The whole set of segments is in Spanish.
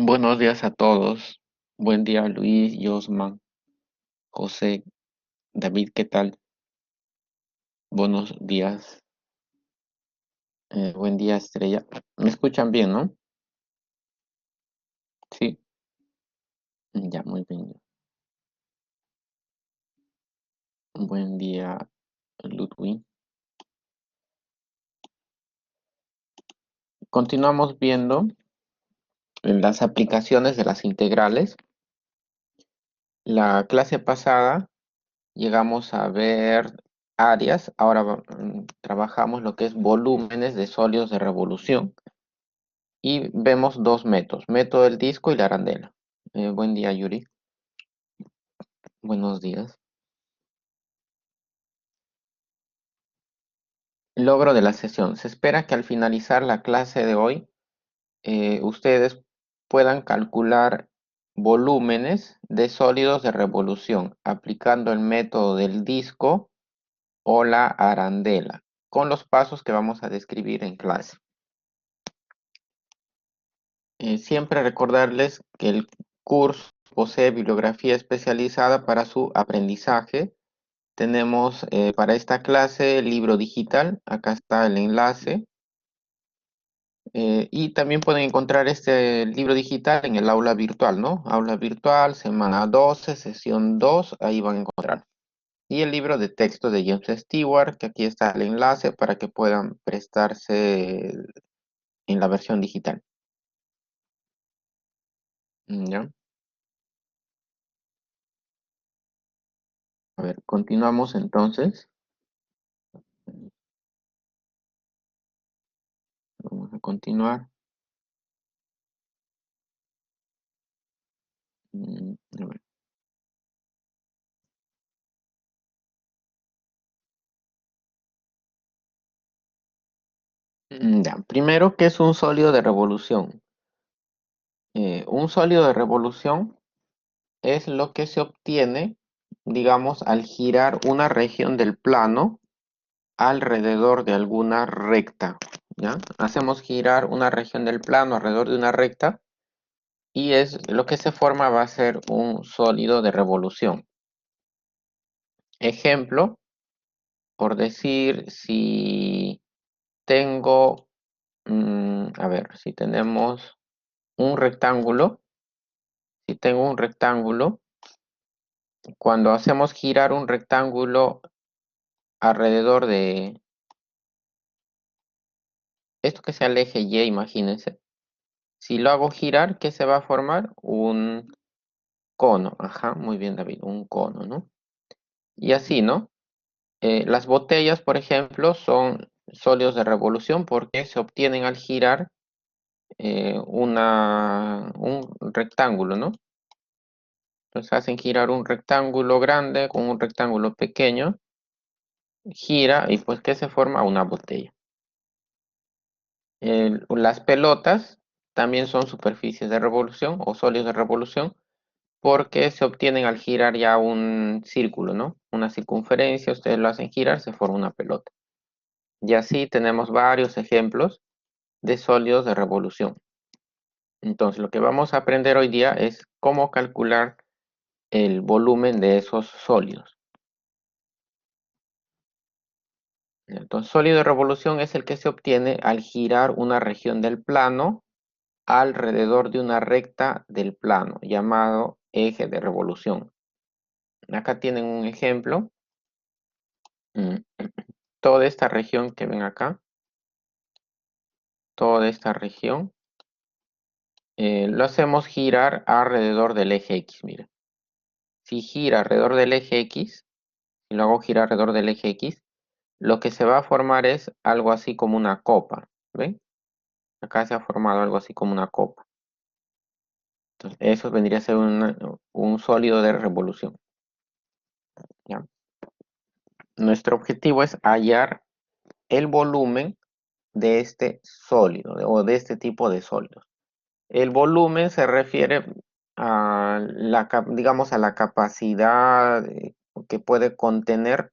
Buenos días a todos. Buen día, Luis, Josman, José, David, ¿qué tal? Buenos días. Buen día, Estrella. ¿Me escuchan bien, no? Sí, ya, muy bien. Buen día, Ludwig. Continuamos viendo las aplicaciones de las integrales. La clase pasada llegamos a ver áreas. Ahora trabajamos lo que es volúmenes de sólidos de revolución. Y vemos dos métodos, método del disco y la arandela. Buen día, Yuri. Buenos días. Logro de la sesión. Se espera que al finalizar la clase de hoy, ustedes puedan calcular volúmenes de sólidos de revolución aplicando el método del disco o la arandela, con los pasos que vamos a describir en clase. Siempre recordarles que el curso posee bibliografía especializada para su aprendizaje. Tenemos para esta clase el libro digital, acá está el enlace. Y también pueden encontrar este libro digital en el aula virtual, ¿no? Aula virtual, semana 12, sesión 2, ahí van a encontrar. Y el libro de texto de James Stewart, que aquí está el enlace para que puedan prestarse en la versión digital. ¿Ya? A ver, continuamos entonces. Vamos a continuar. A ver. Ya. Primero, ¿qué es un sólido de revolución? Un sólido de revolución es lo que se obtiene, digamos, al girar una región del plano alrededor de alguna recta, ¿ya? Hacemos girar una región del plano alrededor de una recta y es lo que se forma va a ser un sólido de revolución. Ejemplo, por decir, si tengo, a ver, si tenemos un rectángulo, si tengo un rectángulo, cuando hacemos girar un rectángulo alrededor de esto que sea el eje Y, imagínense. Si lo hago girar, ¿qué se va a formar? Un cono. Ajá, muy bien, David, un cono, ¿no? Y así, ¿no? Las botellas, por ejemplo, son sólidos de revolución porque se obtienen al girar un rectángulo, ¿no? Entonces hacen girar un rectángulo grande con un rectángulo pequeño, gira y pues ¿qué se forma? Una botella. Las pelotas también son superficies de revolución o sólidos de revolución porque se obtienen al girar ya un círculo, ¿no? Una circunferencia, ustedes lo hacen girar, se forma una pelota. Y así tenemos varios ejemplos de sólidos de revolución. Entonces, lo que vamos a aprender hoy día es cómo calcular el volumen de esos sólidos. Entonces, sólido de revolución es el que se obtiene al girar una región del plano alrededor de una recta del plano, llamado eje de revolución. Acá tienen un ejemplo. Mm, Toda esta región que ven acá, toda esta región, lo hacemos girar alrededor del eje X, mira. Si gira alrededor del eje X, si lo hago girar alrededor del eje X, lo que se va a formar es algo así como una copa, ¿ven? Acá se ha formado algo así como una copa. Entonces, eso vendría a ser un sólido de revolución, ¿ya? Nuestro objetivo es hallar el volumen de este sólido o de este tipo de sólidos. El volumen se refiere a digamos, a la capacidad que puede contener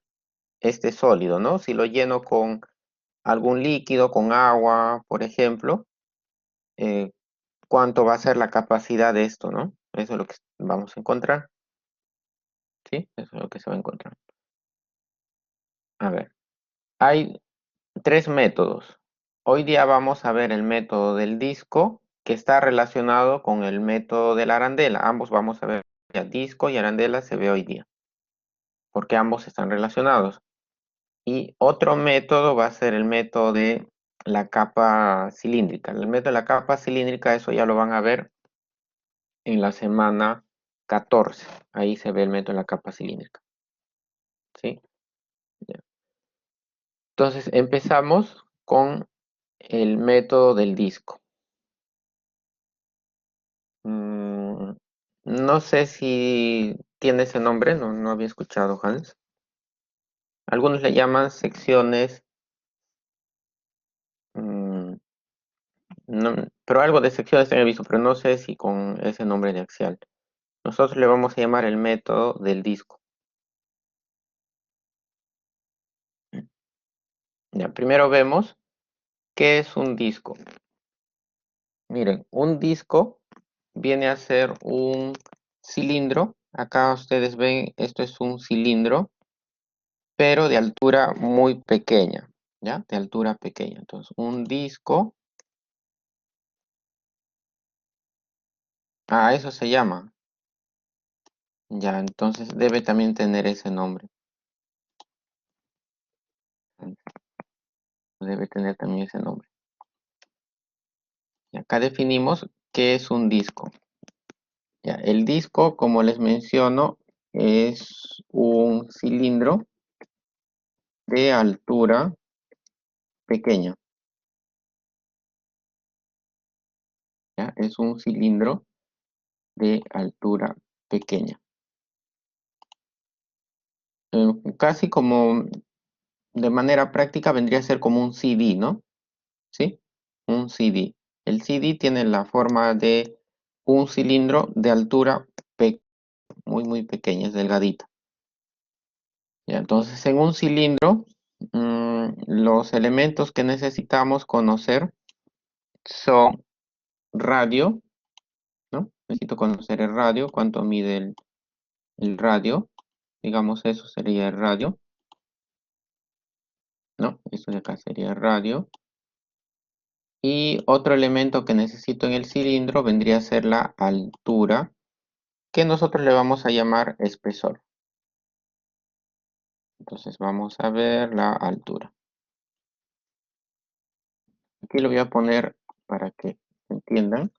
este sólido, ¿no? Si lo lleno con algún líquido, con agua, por ejemplo, eh, cuánto va a ser la capacidad de esto, ¿no? Eso es lo que vamos a encontrar, ¿sí? Eso es lo que se va a encontrar. A ver, hay tres métodos. Hoy día vamos a ver el método del disco que está relacionado con el método de la arandela. Ambos vamos a ver, ya disco y arandela se ve hoy día, porque ambos están relacionados. Y otro método va a ser el método de la capa cilíndrica. El método de la capa cilíndrica, eso ya lo van a ver en la semana 14. Ahí se ve el método de la capa cilíndrica. ¿Sí? Ya. Entonces empezamos con el método del disco. No sé si tiene ese nombre, no había escuchado, Hans. Algunos le llaman secciones, mm, pero algo de secciones tengo visto, pero no sé si con ese nombre de axial. Nosotros le vamos a llamar el método del disco. Ya, primero vemos qué es un disco. Miren, un disco viene a ser un cilindro. Acá ustedes ven, esto es un cilindro, pero de altura muy pequeña, ¿ya? De altura pequeña. Entonces, un disco, eso se llama. Ya, entonces debe también tener ese nombre. Debe tener también ese nombre. Y acá definimos qué es un disco. Ya, el disco, como les menciono, es un cilindro de altura pequeña. ¿Ya? Es un cilindro de altura pequeña. Casi como de manera práctica vendría a ser como un CD, ¿no? ¿Sí? Un CD. El CD tiene la forma de un cilindro de altura muy pequeña, es delgadita. Ya, entonces, en un cilindro, los elementos que necesitamos conocer son radio, ¿no? Necesito conocer el radio, cuánto mide el radio. Digamos, eso sería el radio, ¿no? Esto de acá sería el radio. Y otro elemento que necesito en el cilindro vendría a ser la altura, que nosotros le vamos a llamar espesor. Entonces vamos a ver la altura. Aquí lo voy a poner para que entiendan.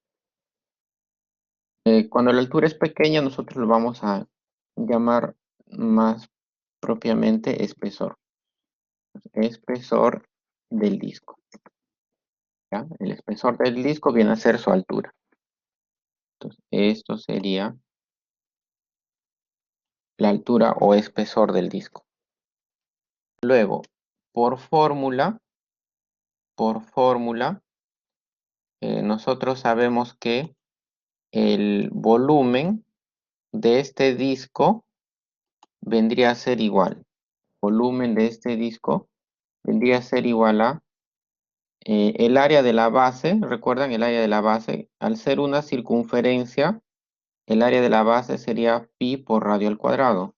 Cuando la altura es pequeña, nosotros lo vamos a llamar más propiamente espesor. Espesor del disco. ¿Ya? El espesor del disco viene a ser su altura. Entonces, esto sería la altura o espesor del disco. Luego, por fórmula, nosotros sabemos que el volumen de este disco vendría a ser igual. Volumen de este disco vendría a ser igual a el área de la base. ¿Recuerdan el área de la base? Al ser una circunferencia, el área de la base sería pi por radio al cuadrado.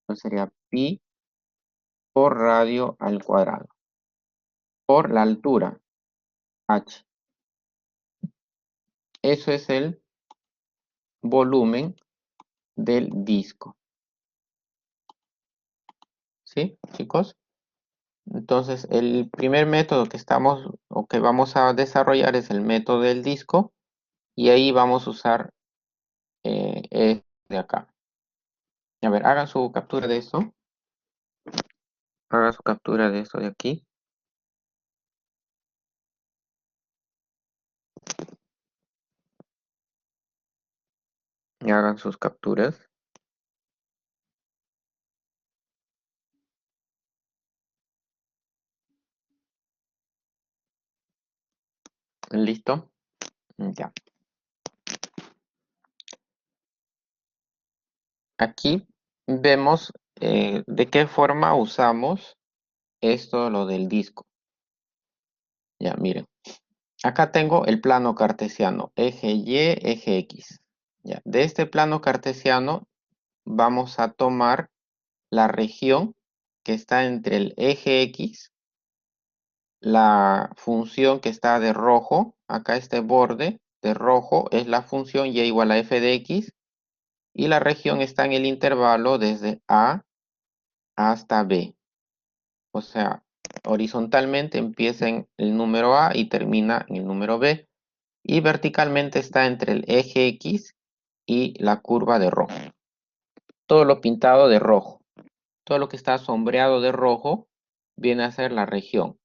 Entonces sería pi por radio al cuadrado. Por la altura, h. Eso es el volumen del disco. ¿Sí, chicos? Entonces, el primer método que estamos o que vamos a desarrollar es el método del disco y ahí vamos a usar este de acá. A ver, hagan su captura de esto. Hagan su captura de esto de aquí y hagan sus capturas. ¿Listo? Ya. Aquí vemos de qué forma usamos esto, lo del disco. Ya, miren. Acá tengo el plano cartesiano, eje Y, eje X. Ya, de este plano cartesiano vamos a tomar la región que está entre el eje X, la función que está de rojo, acá este borde de rojo es la función y igual a f de x, y la región está en el intervalo desde A hasta B. O sea, horizontalmente empieza en el número A y termina en el número B, y verticalmente está entre el eje X y la curva de rojo. Todo lo pintado de rojo, todo lo que está sombreado de rojo viene a ser la región.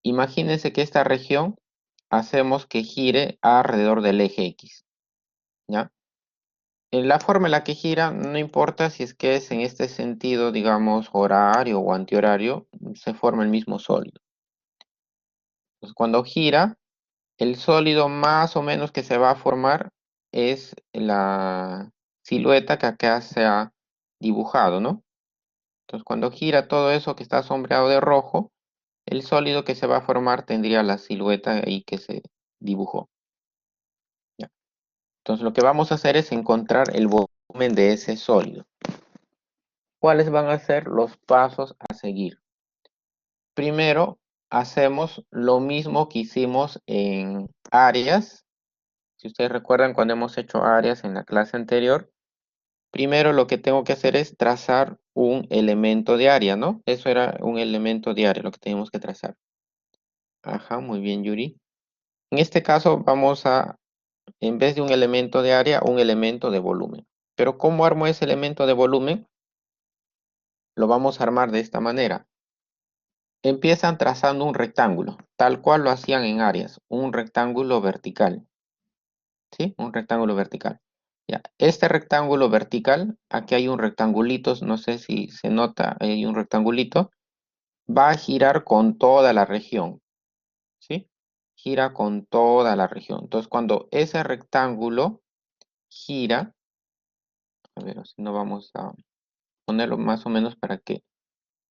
Imagínense que esta región hacemos que gire alrededor del eje X, ¿ya? En la forma en la que gira, no importa si es que es en este sentido, digamos, horario o antihorario, se forma el mismo sólido. Entonces, cuando gira, el sólido más o menos que se va a formar es la silueta que acá se ha dibujado, ¿no? Entonces, cuando gira todo eso que está sombreado de rojo, el sólido que se va a formar tendría la silueta ahí que se dibujó. ¿Ya? Entonces, lo que vamos a hacer es encontrar el volumen de ese sólido. ¿Cuáles van a ser los pasos a seguir? Primero, hacemos lo mismo que hicimos en áreas. Si ustedes recuerdan cuando hemos hecho áreas en la clase anterior, primero lo que tengo que hacer es trazar un elemento de área, ¿no? Eso era un elemento de área, lo que tenemos que trazar. Ajá, muy bien, Yuri. En este caso vamos a, en vez de un elemento de área, un elemento de volumen. Pero ¿cómo armo ese elemento de volumen? Lo vamos a armar de esta manera. Empiezan trazando un rectángulo, tal cual lo hacían en áreas, un rectángulo vertical, ¿sí? Un rectángulo vertical. Ya, este rectángulo vertical, aquí hay un rectangulito, no sé si se nota, hay un rectangulito, va a girar con toda la región, ¿sí? Gira con toda la región. Entonces, cuando ese rectángulo gira, a ver, si no vamos a ponerlo más o menos para que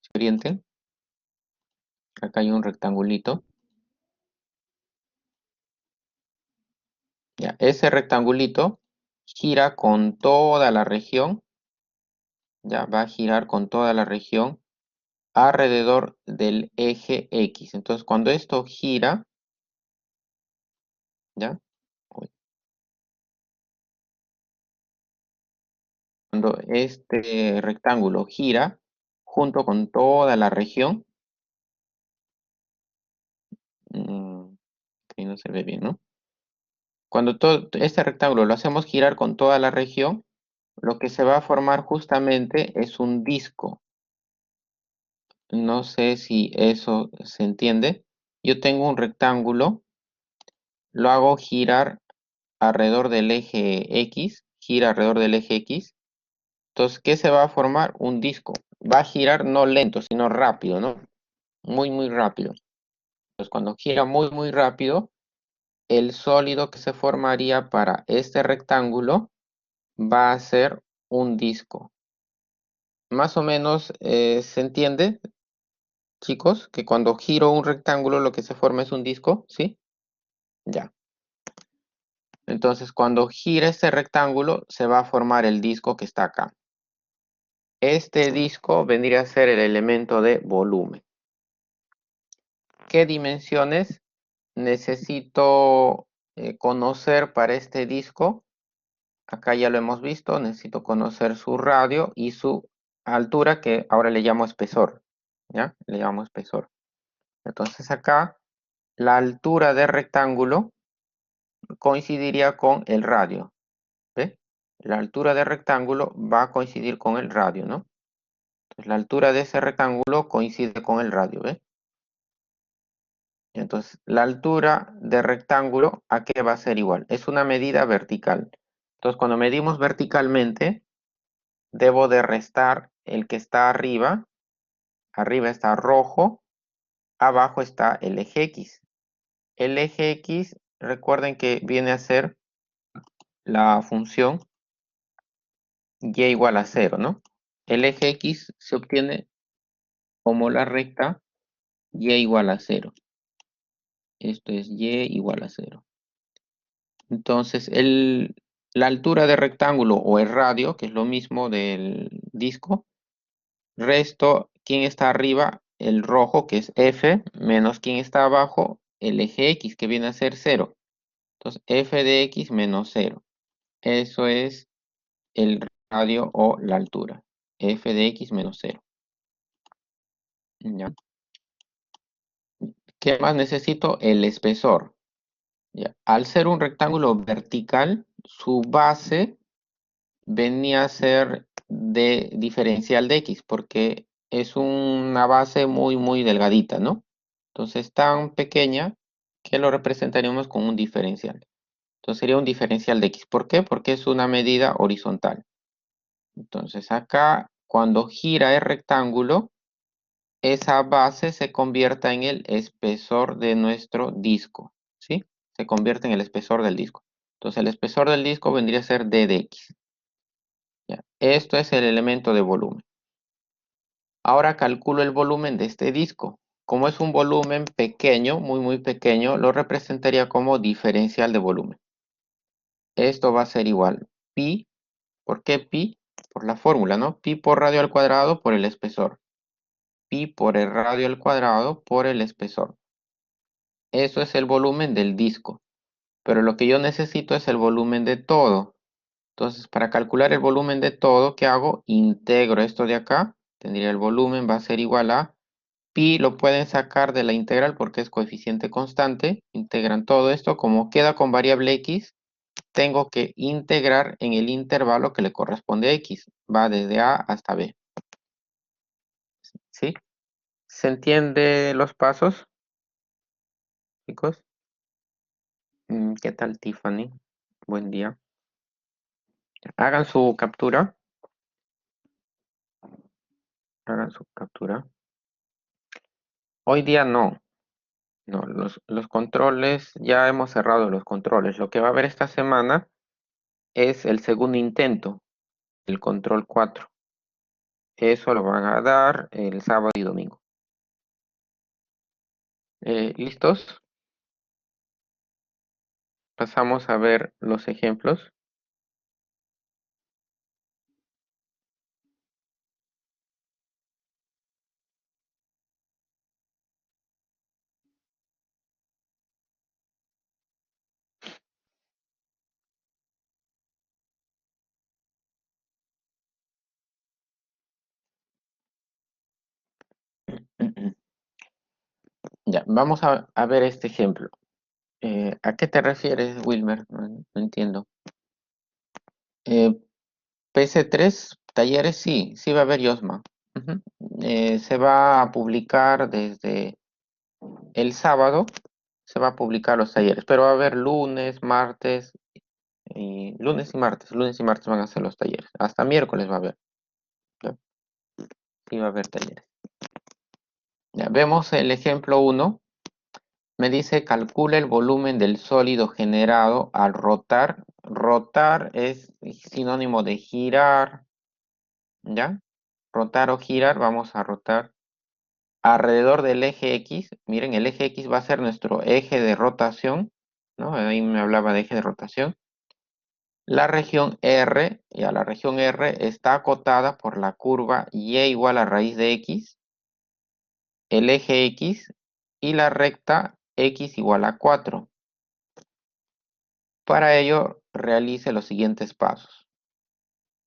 se orienten. Acá hay un rectangulito. Ya, ese rectangulito gira con toda la región, ya va a girar con toda la región alrededor del eje X. Entonces, cuando esto gira, ya, uy, cuando este rectángulo gira junto con toda la región, que no se ve bien, ¿no? Cuando todo este rectángulo lo hacemos girar con toda la región, lo que se va a formar justamente es un disco. No sé si eso se entiende. Yo tengo un rectángulo, lo hago girar alrededor del eje X, gira alrededor del eje X. Entonces, ¿qué se va a formar? Un disco. Va a girar no lento, sino rápido, ¿no? Muy, muy rápido. Entonces, cuando gira muy, muy rápido, el sólido que se formaría para este rectángulo va a ser un disco. Más o menos, ¿se entiende, chicos? Que cuando giro un rectángulo lo que se forma es un disco, ¿sí? Ya. Entonces, cuando gira este rectángulo, se va a formar el disco que está acá. Este disco vendría a ser el elemento de volumen. ¿Qué dimensiones necesito conocer para este disco? Acá ya lo hemos visto, necesito conocer su radio y su altura, que ahora le llamo espesor. ¿Ya? Le llamo espesor. Entonces acá, la altura del rectángulo coincidiría con el radio. ¿Ve? La altura del rectángulo va a coincidir con el radio, ¿no? Entonces, la altura de ese rectángulo coincide con el radio, ¿ve? Entonces, la altura del rectángulo, ¿a qué va a ser igual? Es una medida vertical. Entonces, cuando medimos verticalmente, debo de restar el que está arriba. Arriba está rojo, abajo está el eje X. El eje X, recuerden que viene a ser la función y igual a 0, ¿no? El eje X se obtiene como la recta y igual a 0. Esto es y igual a 0. Entonces, la altura del rectángulo o el radio, que es lo mismo del disco, resto quién está arriba, el rojo, que es F, menos quién está abajo, el eje X, que viene a ser 0. Entonces, F de X menos 0. Eso es el radio o la altura. F de X menos 0. ¿Ya? ¿Qué más necesito? El espesor. ¿Ya? Al ser un rectángulo vertical, su base venía a ser de diferencial de X, porque es una base muy, muy delgadita, ¿no? Entonces, tan pequeña que lo representaríamos con un diferencial. Entonces, sería un diferencial de X. ¿Por qué? Porque es una medida horizontal. Entonces, acá, cuando gira el rectángulo, esa base se convierta en el espesor de nuestro disco, ¿sí? Se convierte en el espesor del disco. Entonces, el espesor del disco vendría a ser D de X. ¿Ya? Esto es el elemento de volumen. Ahora calculo el volumen de este disco. Como es un volumen pequeño, muy, muy pequeño, lo representaría como diferencial de volumen. Esto va a ser igual pi. ¿Por qué pi? Por la fórmula, ¿no? Pi por radio al cuadrado por el espesor. Pi por el radio al cuadrado por el espesor. Eso es el volumen del disco. Pero lo que yo necesito es el volumen de todo. Entonces, para calcular el volumen de todo, ¿qué hago? Integro esto de acá. Tendría el volumen, va a ser igual a pi, lo pueden sacar de la integral porque es coeficiente constante. Integran todo esto. Como queda con variable x, tengo que integrar en el intervalo que le corresponde a x. Va desde a hasta b. ¿Sí? ¿Se entiende los pasos, chicos? ¿Qué tal, Tiffany? Buen día. Hagan su captura. Hagan su captura. Hoy día no. No, los controles, ya hemos cerrado los controles. Lo que va a haber esta semana es el segundo intento, el control 4. Eso lo van a dar el sábado y domingo. ¿Listos? Pasamos a ver los ejemplos. Ya, vamos a ver este ejemplo. ¿A qué te refieres, Wilmer? No entiendo. Eh, PC3, talleres, sí, sí va a haber Yosma. Ujú. Se va a publicar desde el sábado, se va a publicar los talleres, pero va a haber lunes, martes, y lunes y martes van a ser los talleres. Hasta miércoles va a haber, ¿ya? Sí va a haber talleres. Ya, vemos el ejemplo 1. Me dice calcula el volumen del sólido generado al rotar. Rotar es sinónimo de girar, ¿ya? Rotar o girar, vamos a rotar alrededor del eje X. Miren, el eje X va a ser nuestro eje de rotación, ¿no? Ahí me hablaba de eje de rotación. La región R, ya la región R está acotada por la curva y igual a raíz de X, el eje X y la recta X igual a 4. Para ello, realice los siguientes pasos.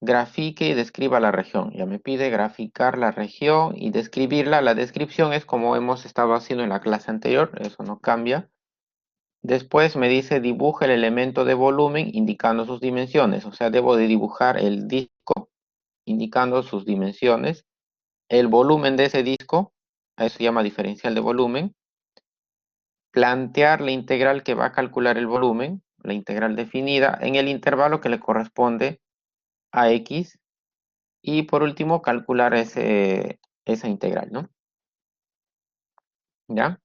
Grafique y describa la región. Ya me pide graficar la región y describirla. La descripción es como hemos estado haciendo en la clase anterior, eso no cambia. Después me dice dibuja el elemento de volumen indicando sus dimensiones. O sea, debo de dibujar el disco indicando sus dimensiones. El volumen de ese disco, a eso se llama diferencial de volumen. Plantear la integral que va a calcular el volumen, la integral definida, en el intervalo que le corresponde a X. Y por último, calcular esa integral, ¿no? ¿Ya?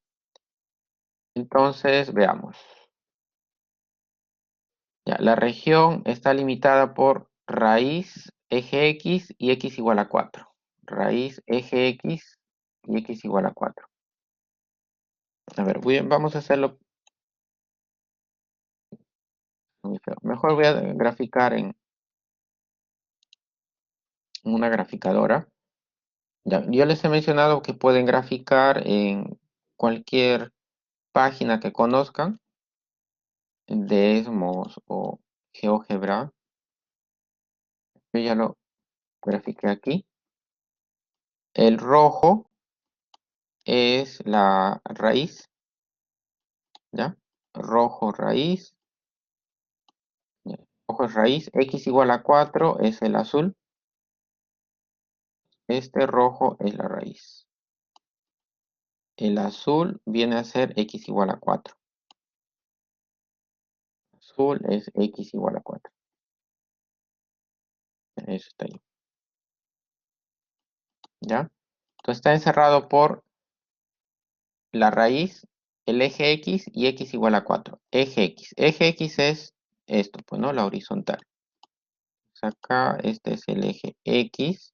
Entonces, veamos. Ya, la región está limitada por raíz, eje X y X igual a 4. Raíz, eje X y X igual a 4. A ver, vamos a hacerlo muy feo. Mejor voy a graficar en una graficadora. Ya, yo les he mencionado que pueden graficar en cualquier página que conozcan, Desmos o GeoGebra. Yo ya lo grafiqué aquí. El rojo es la raíz, ¿ya? Rojo raíz, ya. Rojo es raíz, x igual a 4 es el azul. Este rojo es la raíz. El azul viene a ser x igual a 4. Azul es x igual a 4. Eso está ahí, ¿ya? Entonces está encerrado por la raíz, el eje X y X igual a 4. Eje X. Eje X es esto, pues, ¿no? La horizontal. Pues acá este es el eje X,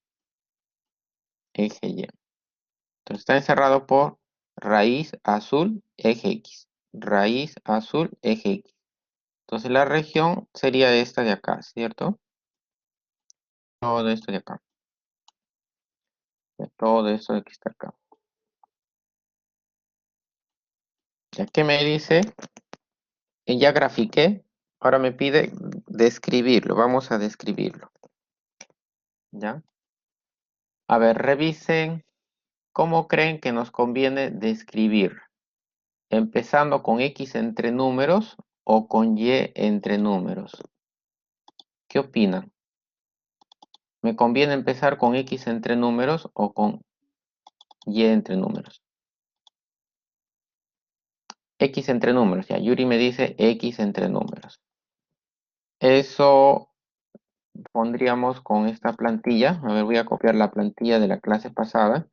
eje Y. Entonces está encerrado por raíz azul, eje X. Raíz azul, eje X. Entonces la región sería esta de acá, ¿cierto? Todo esto de acá. Todo esto de que está acá. Ya que me dice, ya grafiqué, ahora me pide describirlo. Vamos a describirlo. ¿Ya? A ver, revisen cómo creen que nos conviene describir. Empezando con X entre números o con Y entre números. ¿Qué opinan? ¿Me conviene empezar con X entre números o con Y entre números? X entre números, ya. Yuri me dice X entre números. Eso pondríamos con esta plantilla. A ver, voy a copiar la plantilla de la clase pasada.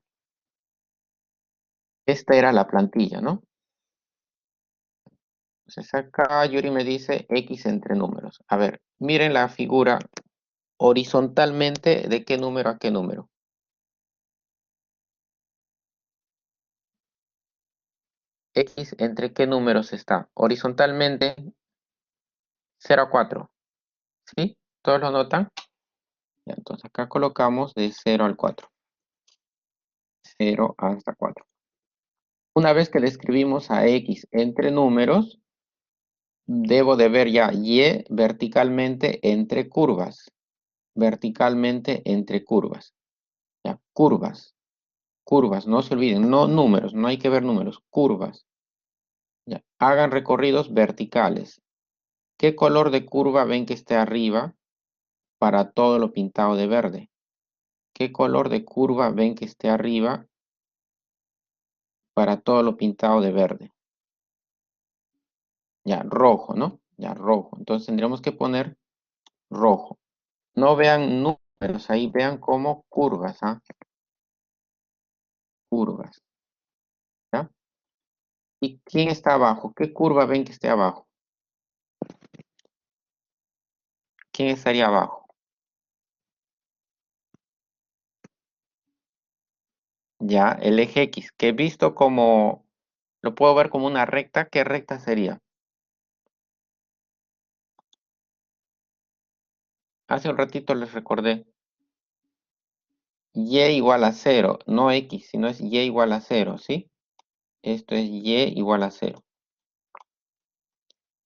Esta era la plantilla, ¿no? Entonces acá Yuri me dice X entre números. A ver, miren la figura horizontalmente de qué número a qué número. X entre qué números está. Horizontalmente 0 a 4. ¿Sí? ¿Todos lo notan? Ya, entonces acá colocamos de 0 al 4. 0 hasta 4. Una vez que le escribimos a X entre números, debo de ver ya Y verticalmente entre curvas. Verticalmente entre curvas. Ya, curvas. Curvas, no se olviden, no números, no hay que ver números, curvas. Ya, hagan recorridos verticales. ¿Qué color de curva ven que esté arriba para todo lo pintado de verde? ¿Qué color de curva ven que esté arriba para todo lo pintado de verde? Ya, rojo, ¿no? Ya, rojo. Entonces tendríamos que poner rojo. No vean números ahí, vean como curvas, ¿ah? Curvas, ¿ya? ¿Y quién está abajo? ¿Qué curva ven que esté abajo? ¿Quién estaría abajo? Ya, el eje X, que visto como, lo puedo ver como una recta, ¿qué recta sería? Hace un ratito les recordé, Y igual a 0, no X, sino es Y igual a 0, ¿sí? Esto es Y igual a 0.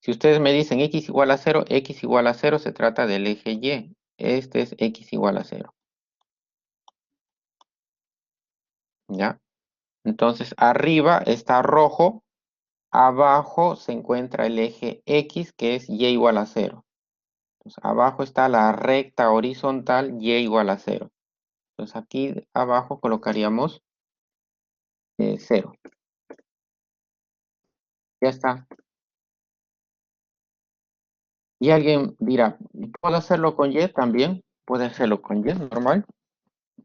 Si ustedes me dicen X igual a 0 se trata del eje Y. Este es X igual a 0, ¿ya? Entonces, arriba está rojo, abajo se encuentra el eje X, que es Y igual a 0. Entonces, abajo está la recta horizontal Y igual a 0. Entonces, aquí abajo colocaríamos 0. Ya está. Y alguien dirá, ¿puedo hacerlo con Y también? Puede hacerlo con Y, normal.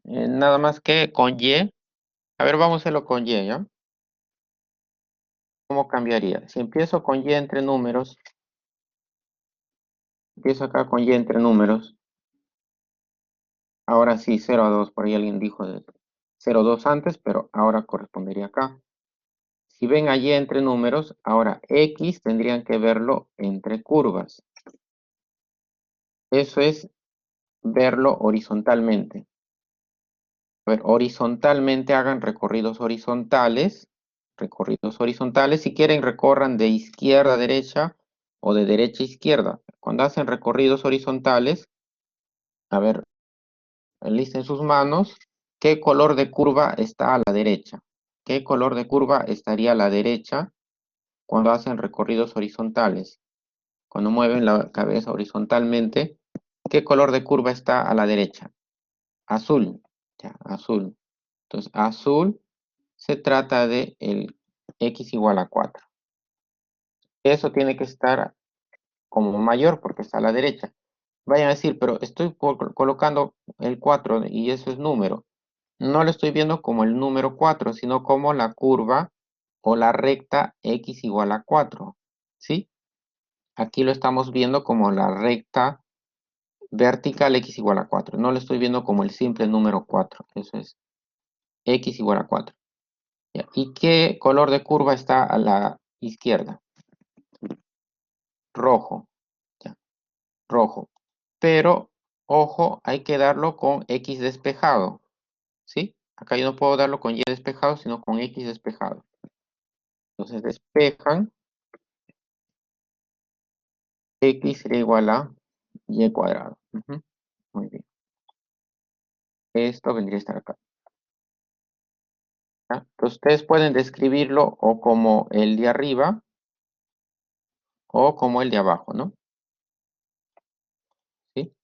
Nada más que con Y. A ver, vamos a hacerlo con Y, ¿ya? ¿Cómo cambiaría? Si empiezo con Y entre números, empiezo acá con Y entre números. Ahora sí, 0 a 2, por ahí alguien dijo de 0 a 2 antes, pero ahora correspondería acá. Si ven allí entre números, ahora X tendrían que verlo entre curvas. Eso es verlo horizontalmente. A ver, horizontalmente hagan recorridos horizontales. Recorridos horizontales. Si quieren, recorran de izquierda a derecha o de derecha a izquierda. Cuando hacen recorridos horizontales, a ver, enlisten sus manos. ¿Qué color de curva está a la derecha? ¿Qué color de curva estaría a la derecha cuando hacen recorridos horizontales? Cuando mueven la cabeza horizontalmente, ¿qué color de curva está a la derecha? Azul. Ya, azul. Entonces, azul se trata de el x igual a 4. Eso tiene que estar como mayor porque está a la derecha. Vayan a decir, pero estoy colocando el 4 y eso es número. No lo estoy viendo como el número 4, sino como la curva o la recta x igual a 4. ¿Sí? Aquí lo estamos viendo como la recta vertical x igual a 4. No lo estoy viendo como el simple número 4. Eso es x igual a 4. Ya. ¿Y qué color de curva está a la izquierda? Rojo. Ya, rojo. Pero, ojo, hay que darlo con x despejado. ¿Sí? Acá yo no puedo darlo con y despejado, sino con x despejado. Entonces despejan, x será igual a y cuadrado. Muy bien. Esto vendría a estar acá. ¿Ya? Entonces ustedes pueden describirlo o como el de arriba o como el de abajo, ¿no? ¿Sí?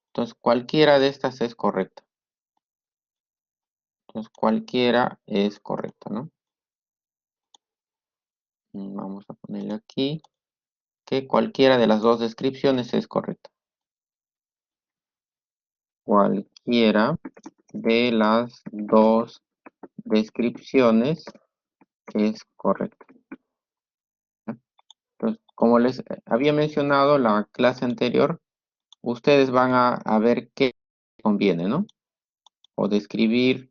Entonces cualquiera de estas es correcta. Entonces cualquiera es correcta, ¿no? Vamos a ponerle aquí que cualquiera de las dos descripciones es correcta. Cualquiera de las dos descripciones es correcta. Entonces, como les había mencionado la clase anterior, ustedes van a ver qué conviene, ¿no? O describir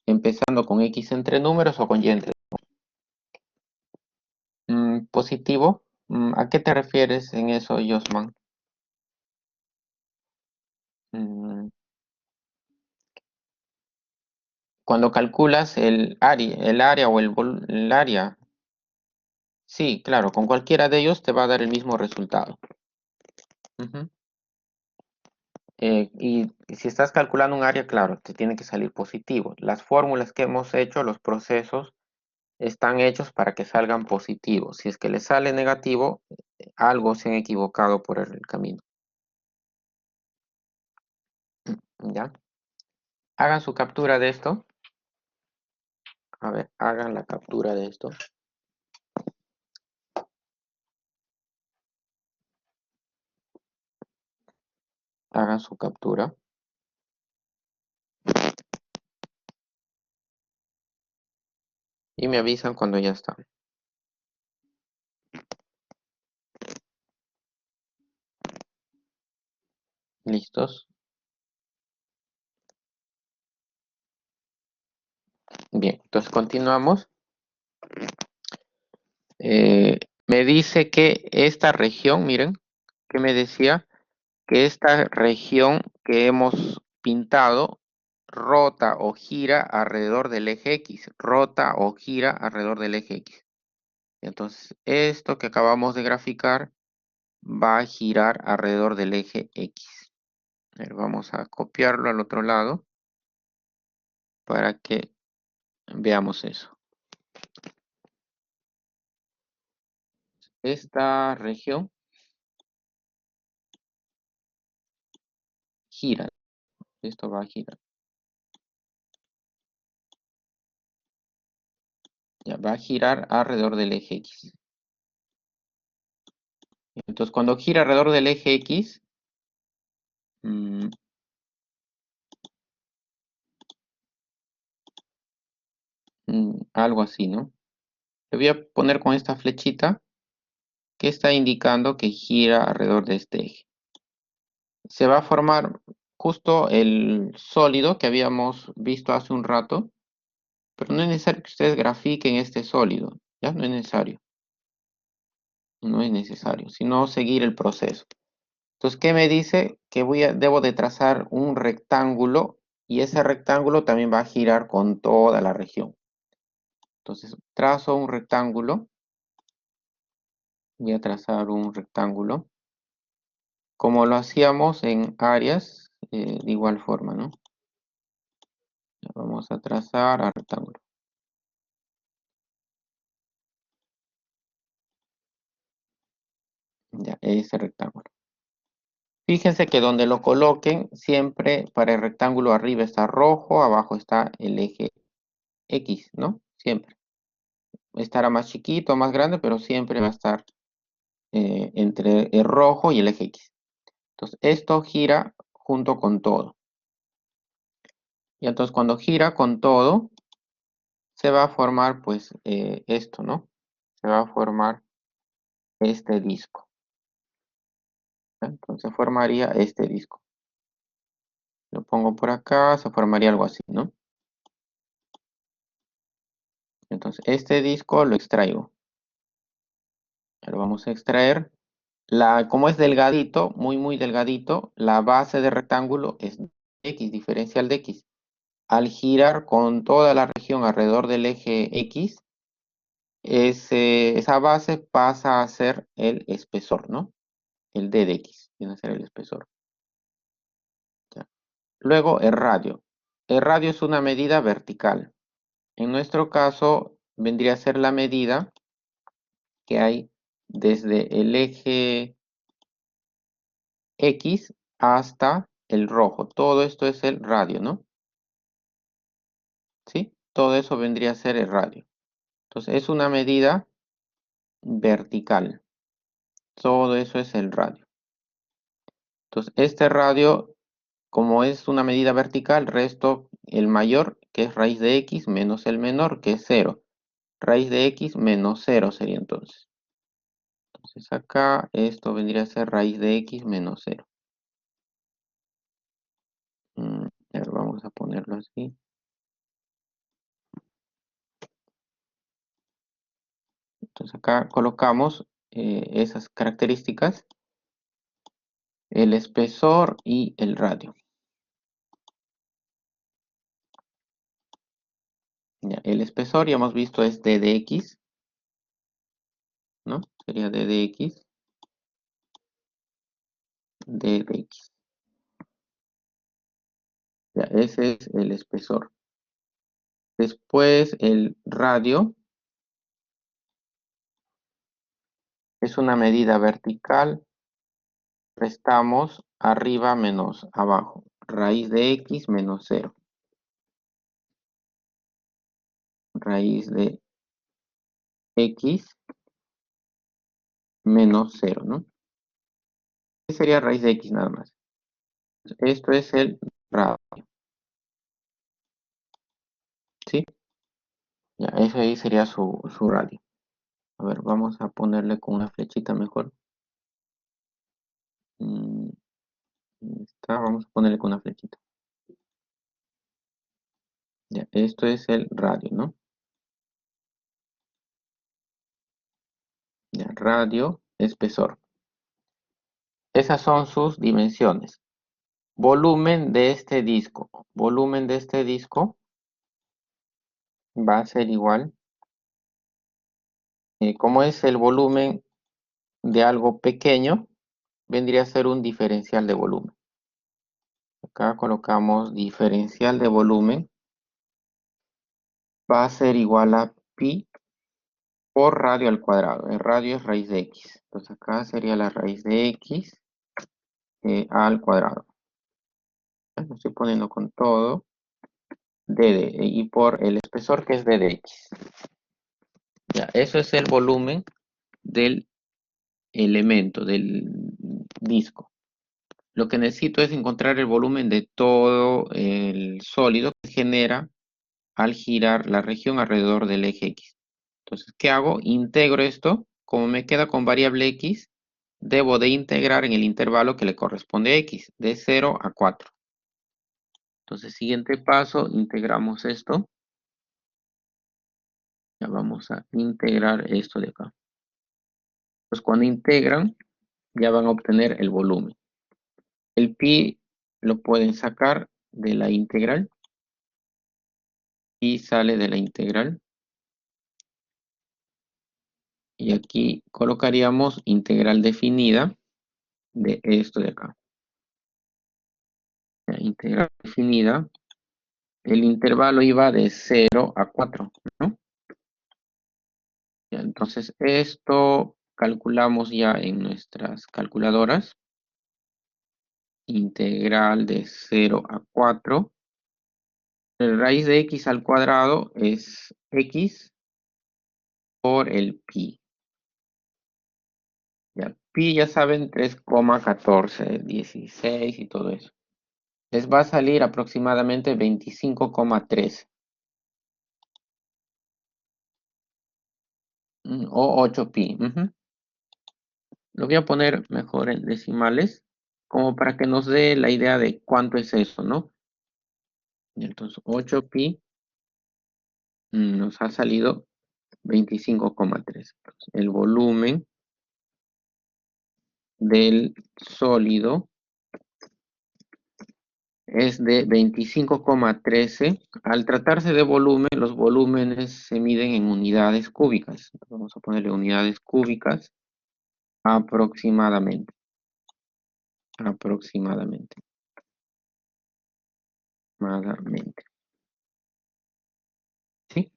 empezando con X entre números o con Y entre positivo. ¿A qué te refieres en eso, Josman? Mm, Cuando calculas el área o el área, sí, claro, con cualquiera de ellos te va a dar el mismo resultado. Ujú. Y si estás calculando un área, claro, te tiene que salir positivo. Las fórmulas que hemos hecho, los procesos, están hechos para que salgan positivos. Si es que les sale negativo, algo se han equivocado por el camino. ¿Ya? Hagan su captura de esto. A ver, hagan la captura de esto. Hagan su captura. Y me avisan cuando ya están. ¿Listos? Bien, entonces continuamos. Me dice que esta región, miren, que me decía que esta región que hemos pintado rota o gira alrededor del eje X. Rota o gira alrededor del eje X. Entonces, esto que acabamos de graficar va a girar alrededor del eje X. A ver, vamos a copiarlo al otro lado para que veamos eso. Esta región gira. Esto va a girar. Ya, va a girar alrededor del eje X. Entonces, cuando gira alrededor del eje X, algo así, ¿no? Le voy a poner con esta flechita que está indicando que gira alrededor de este eje. Se va a formar justo el sólido que habíamos visto hace un rato. Pero no es necesario que ustedes grafiquen este sólido. Ya no es necesario. No es necesario, sino seguir el proceso. Entonces, ¿qué me dice? Que debo de trazar un rectángulo y ese rectángulo también va a girar con toda la región. Entonces, trazo un rectángulo. Voy a trazar un rectángulo. Como lo hacíamos en áreas, de igual forma, ¿no? Vamos a trazar al rectángulo. Ya, ese rectángulo. Fíjense que donde lo coloquen, siempre para el rectángulo arriba está rojo, abajo está el eje X, ¿no? Siempre. Estará más chiquito, más grande, pero siempre va a estar entre el rojo y el eje X. Entonces, esto gira junto con todo. Y entonces, cuando gira con todo, se va a formar, pues, esto, ¿no? Se va a formar este disco. Entonces, formaría este disco. Lo pongo por acá, se formaría algo así, ¿no? Entonces, este disco lo extraigo. Lo vamos a extraer. Como es delgadito, muy delgadito, la base del rectángulo es X, diferencial de X. Al girar con toda la región alrededor del eje X, esa base pasa a ser el espesor, ¿no? El D de X, viene a ser el espesor. Ya. Luego, el radio. El radio es una medida vertical. En nuestro caso, vendría a ser la medida que hay desde el eje X hasta el rojo. Todo esto es el radio, ¿no? ¿Sí? Todo eso vendría a ser el radio. Entonces, es una medida vertical. Todo eso es el radio. Entonces, este radio, como es una medida vertical, resto el mayor, que es raíz de X, menos el menor, que es 0. Raíz de X menos 0 sería entonces. Entonces, acá esto vendría a ser raíz de X menos 0. A ver, vamos a ponerlo así. Entonces acá colocamos esas características, el espesor y el radio. Ya, el espesor ya hemos visto es d de x, ¿no? Sería d de x, d de x. Ya, ese es el espesor. Después el radio es una medida vertical, restamos arriba menos abajo, raíz de x menos 0. Raíz de x menos 0, ¿no? ¿Qué sería raíz de x nada más? Esto es el radio, ¿sí? Ya, ese ahí sería su radio. A ver, vamos a ponerle con una flechita mejor. Mm, ahí está, vamos a ponerle con una flechita. Ya, esto es el radio, ¿no? Ya, radio, espesor. Esas son sus dimensiones. Volumen de este disco. Volumen de este disco va a ser igual. Como es el volumen de algo pequeño, vendría a ser un diferencial de volumen. Acá colocamos diferencial de volumen. Va a ser igual a pi por radio al cuadrado. El radio es raíz de x. Entonces acá sería la raíz de x al cuadrado. Lo estoy poniendo con todo. Y por el espesor que es d de x. Ya, eso es el volumen del elemento, del disco. Lo que necesito es encontrar el volumen de todo el sólido que genera al girar la región alrededor del eje X. Entonces, ¿qué hago? Integro esto. Como me queda con variable X, debo de integrar en el intervalo que le corresponde a X, de 0 a 4. Entonces, siguiente paso, integramos esto. Ya vamos a integrar esto de acá. Pues cuando integran, ya van a obtener el volumen. El pi lo pueden sacar de la integral y sale de la integral. Y aquí colocaríamos integral definida de esto de acá. La integral definida, el intervalo iba de 0 a 4, ¿no? Ya, entonces esto calculamos ya en nuestras calculadoras. Integral de 0 a 4. La raíz de x al cuadrado es x por el pi. Ya, pi ya saben 3,1416 y todo eso. Les va a salir aproximadamente 25,3 o 8 pi. Lo voy a poner mejor en decimales, como para que nos dé la idea de cuánto es eso, ¿no? Y entonces 8 pi nos ha salido 25,3. El volumen del sólido es de 25,13. Al tratarse de volumen, los volúmenes se miden en unidades cúbicas. Vamos a ponerle unidades cúbicas aproximadamente. Aproximadamente. Aproximadamente. ¿Sí?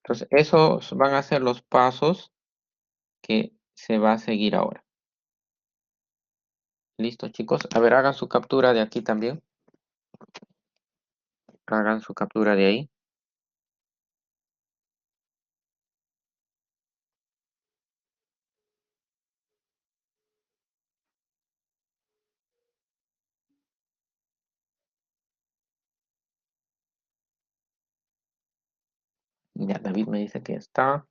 Entonces, esos van a ser los pasos que se va a seguir ahora. ¿Listo, chicos? A ver, hagan su captura de aquí también. Hagan su captura de ahí. Ya, David me dice que está.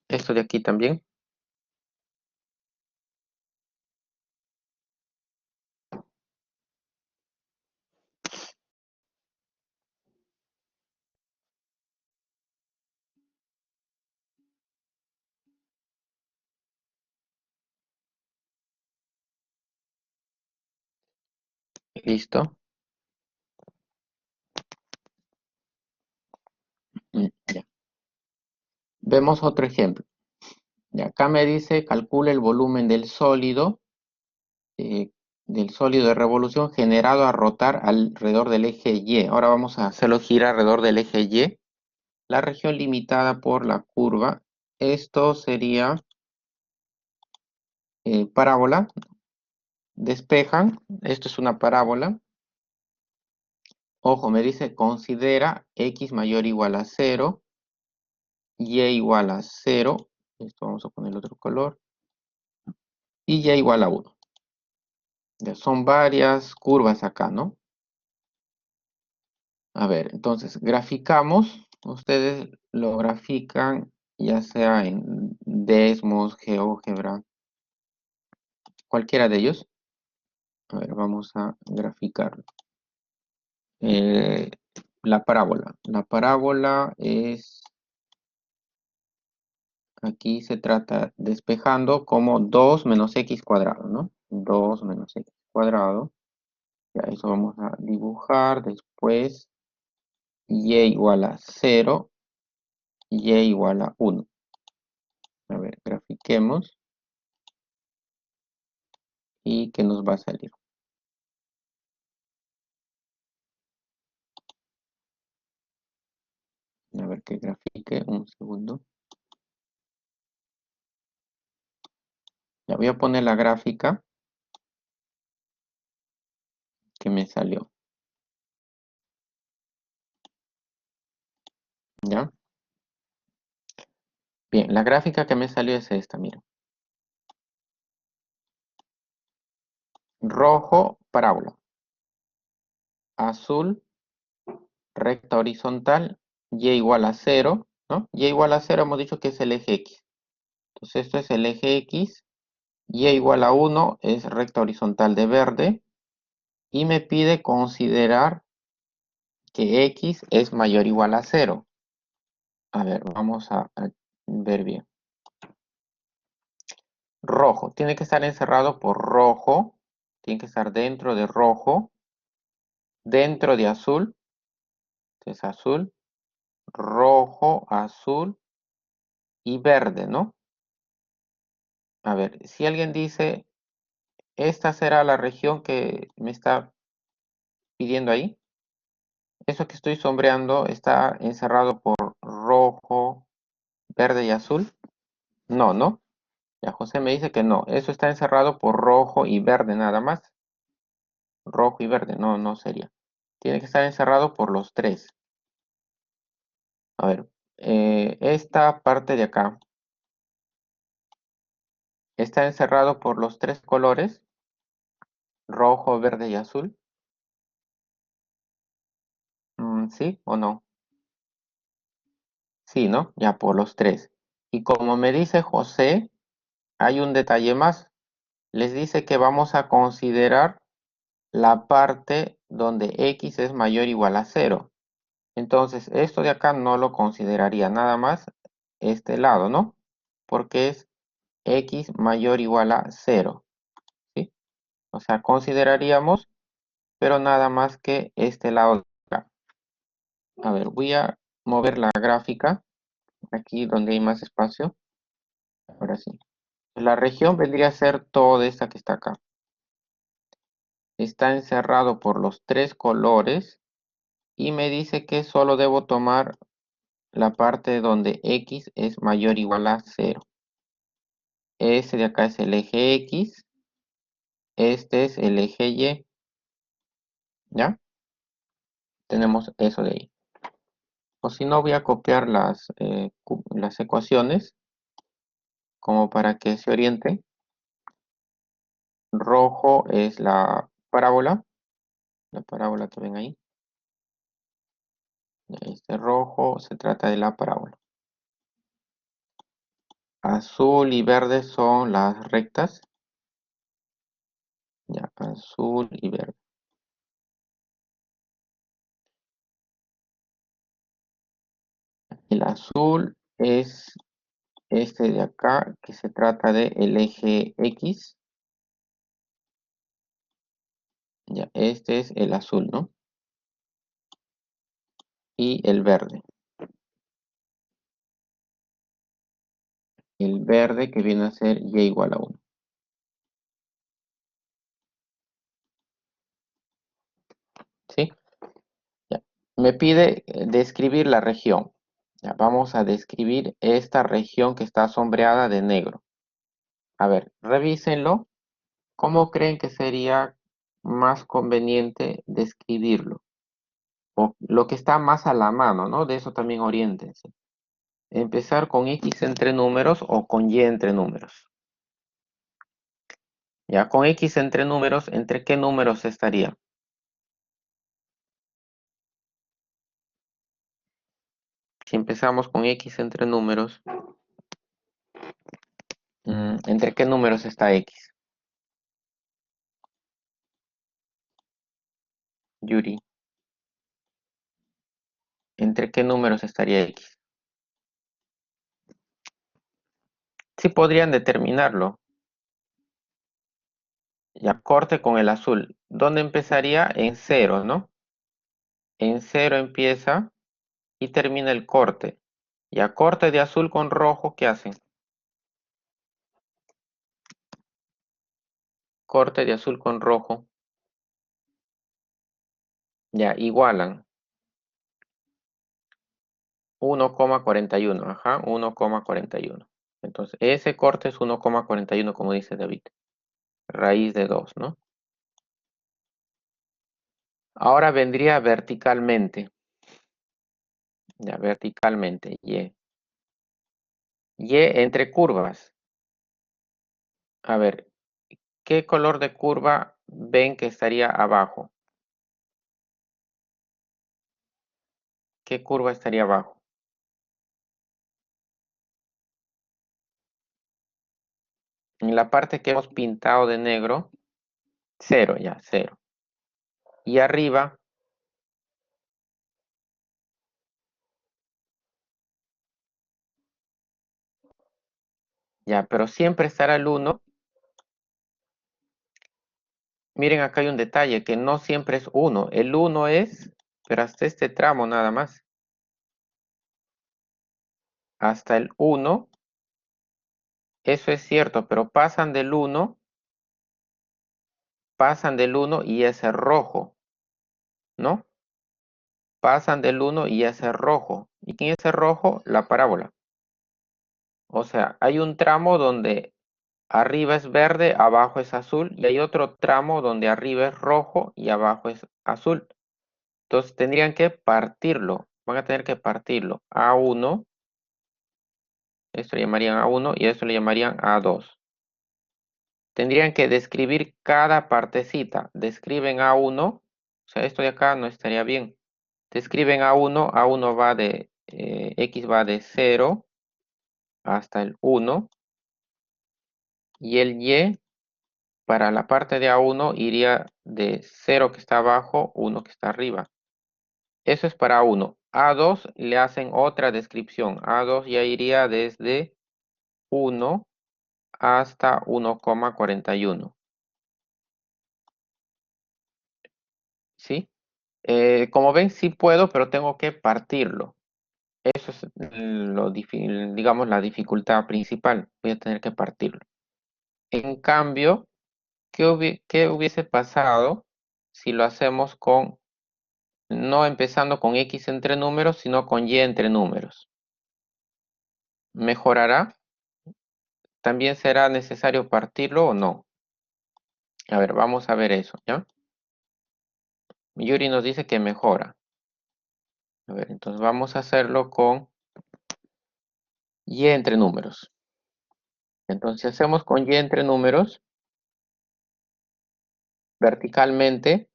Esto de aquí también. Listo. Ya. Vemos otro ejemplo. Y acá me dice, calcula el volumen eh, del sólido de revolución generado a rotar alrededor del eje Y. Ahora vamos a hacerlo girar alrededor del eje Y. La región limitada por la curva. Esto sería parábola. Despejan. Esto es una parábola. Ojo, me dice, considera x mayor o igual a 0, y igual a 0. Esto vamos a poner otro color. Y y igual a 1. Ya son varias curvas acá, ¿no? A ver, entonces graficamos. Ustedes lo grafican ya sea en Desmos, GeoGebra, cualquiera de ellos. A ver, vamos a graficar. Eh, la parábola. La parábola es, aquí se trata despejando como 2 menos x cuadrado, ¿no? 2 menos x cuadrado. Ya eso vamos a dibujar después. Y igual a 0, y igual a 1. A ver, grafiquemos. ¿Y qué nos va a salir? A ver que grafique un segundo. Ya voy a poner la gráfica que me salió. ¿Ya? Bien, la gráfica que me salió es esta, mira. Rojo, parábola. Azul, recta horizontal, y igual a 0, ¿no? Y igual a 0 hemos dicho que es el eje X. Entonces esto es el eje X, y igual a 1 es recta horizontal de verde, y me pide considerar que X es mayor o igual a 0. A ver, vamos a ver bien. Rojo, tiene que estar encerrado por rojo, tiene que estar dentro de rojo, dentro de azul, que es azul, rojo, azul y verde, ¿no? A ver, si alguien dice, esta será la región que me está pidiendo ahí, eso que estoy sombreando está encerrado por rojo, verde y azul. No, ¿no? Ya José me dice que no, eso está encerrado por rojo y verde nada más. Rojo y verde, no, no sería. Tiene que estar encerrado por los tres. A ver, esta parte de acá está encerrado por los tres colores, rojo, verde y azul. ¿Sí o no? Sí, ¿no? Ya por los tres. Y como me dice José, hay un detalle más. Les dice que vamos a considerar la parte donde x es mayor o igual a cero. Entonces, esto de acá no lo consideraría nada más este lado, ¿no? Porque es x mayor o igual a cero, ¿sí? O sea, consideraríamos, pero nada más que este lado de acá. A ver, voy a mover la gráfica aquí donde hay más espacio. Ahora sí. La región vendría a ser toda esta que está acá. Está encerrado por los tres colores y me dice que solo debo tomar la parte donde x es mayor o igual a cero. Ese de acá es el eje X, este es el eje Y, ¿ya? Tenemos eso de ahí. O si no, voy a copiar las ecuaciones como para que se oriente. Rojo es la parábola que ven ahí. Este rojo se trata de la parábola. Azul y verde son las rectas. Ya, azul y verde. El azul es este de acá, que se trata de el eje X. Ya, este es el azul, ¿no? Y el verde. El verde que viene a ser y igual a 1. ¿Sí? Ya. Me pide describir la región. Ya, vamos a describir esta región que está sombreada de negro. A ver, revísenlo. ¿Cómo creen que sería más conveniente describirlo? O lo que está más a la mano, ¿no? De eso también oriéntense. Empezar con X entre números o con Y entre números. Ya, con X entre números, ¿entre qué números estaría? Si empezamos con X entre números, ¿entre qué números está X? Yuri, ¿entre qué números estaría X? Sí podrían determinarlo. Ya corte con el azul. ¿Dónde empezaría? En cero, ¿no? En cero empieza y termina el corte. Ya corte de azul con rojo, ¿qué hacen? Corte de azul con rojo. Ya igualan. 1,41. Ajá, 1,41. Entonces, ese corte es 1,41, como dice David. Raíz de 2, ¿no? Ahora vendría verticalmente. Ya, verticalmente. Y. Y entre curvas. A ver, ¿qué color de curva ven que estaría abajo? ¿Qué curva estaría abajo? En la parte que hemos pintado de negro, cero, ya, cero. Y arriba, Ya, pero siempre estará el 1. Miren, acá hay un detalle, que no siempre es 1. El 1 es, pero hasta este tramo nada más. Hasta el 1, eso es cierto, pero pasan del 1 y ese rojo, ¿no? Pasan del 1 y ese rojo. ¿Y quién es el rojo? La parábola. O sea, hay un tramo donde arriba es verde, abajo es azul, y hay otro tramo donde arriba es rojo y abajo es azul. Entonces tendrían que partirlo. Van a tener que partirlo. A1, esto le llamarían A1 y esto le llamarían A2. Tendrían que describir cada partecita. Describen A1, o sea, esto de acá no estaría bien. Describen A1, A1 va de, X va de 0 hasta el 1 y el Y para la parte de A1 iría de 0 que está abajo, 1 que está arriba. Eso es para A1. A2 le hacen otra descripción. A2 ya iría desde 1 hasta 1,41. ¿Sí? Como ven, sí puedo, pero tengo que partirlo. Eso es digamos, la dificultad principal. Voy a tener que partirlo. En cambio, ¿qué hubiese pasado si lo hacemos con, no empezando con X entre números, sino con Y entre números? ¿Mejorará? ¿También será necesario partirlo o no? A ver, vamos a ver eso, ¿ya? Yuri nos dice que mejora. A ver, entonces vamos a hacerlo con Y entre números. Entonces, si hacemos con Y entre números, verticalmente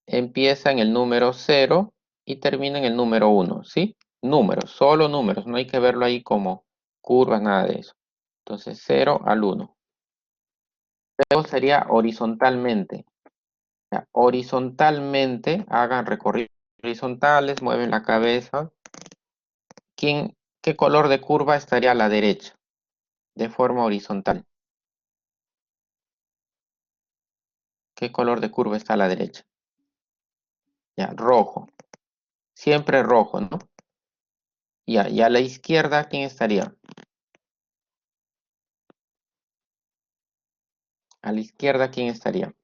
empieza en el número 0 y termina en el número 1, ¿sí? Números, solo números, no hay que verlo ahí como curvas, nada de eso. Entonces, 0 al 1. Luego sería horizontalmente. Ya, horizontalmente, hagan recorridos horizontales, mueven la cabeza. ¿Qué color de curva estaría a la derecha? De forma horizontal. ¿Qué color de curva está a la derecha? Ya, rojo. Siempre rojo, ¿no? Ya, y a la izquierda, ¿quién estaría? A la izquierda, ¿quién estaría?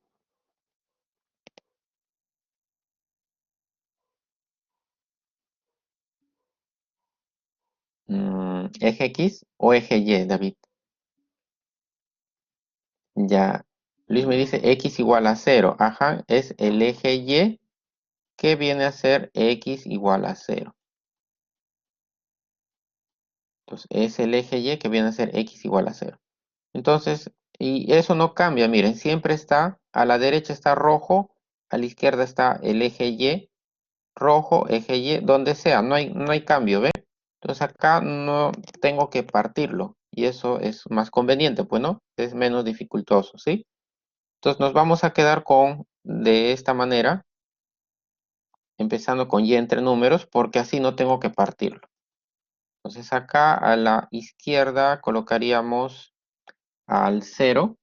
¿Eje X o eje Y, David? Ya. Luis me dice X igual a 0. Ajá, es el eje Y que viene a ser X igual a 0. Entonces, es el eje Y que viene a ser X igual a 0. Entonces, y eso no cambia, miren, siempre está, a la derecha está rojo, a la izquierda está el eje Y, rojo, eje Y, donde sea, no hay cambio, ¿ven? Entonces acá no tengo que partirlo y eso es más conveniente, pues, ¿no? Es menos dificultoso, ¿sí? Entonces nos vamos a quedar con, de esta manera, empezando con Y entre números, porque así no tengo que partirlo. Entonces acá a la izquierda colocaríamos al 0,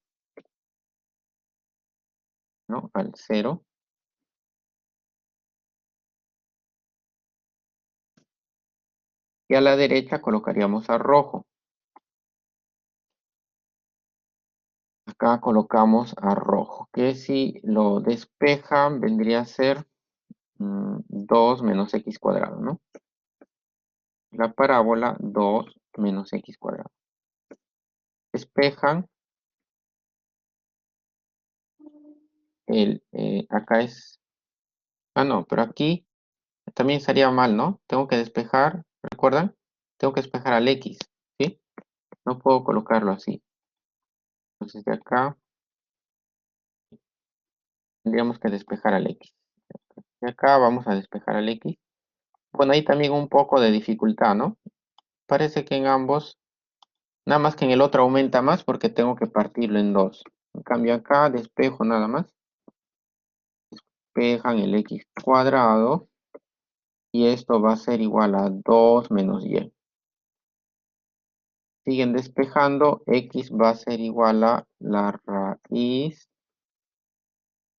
¿no? Al 0. Y a la derecha colocaríamos a rojo. Acá colocamos a rojo, que si lo despejan vendría a ser 2 menos x cuadrado, ¿no? La parábola 2 menos x cuadrado. Despejan acá es, no, pero aquí también estaría mal, ¿no? Tengo que despejar, ¿recuerdan? Tengo que despejar al x, ¿sí? No puedo colocarlo así. Entonces de acá tendríamos que despejar al x. De acá vamos a despejar al x. Bueno, ahí también un poco de dificultad, ¿no? Parece que en ambos, nada más que en el otro aumenta más porque tengo que partirlo en dos. En cambio acá despejo nada más. Despejan el x cuadrado y esto va a ser igual a 2 menos y. siguen despejando, x va a ser igual a la raíz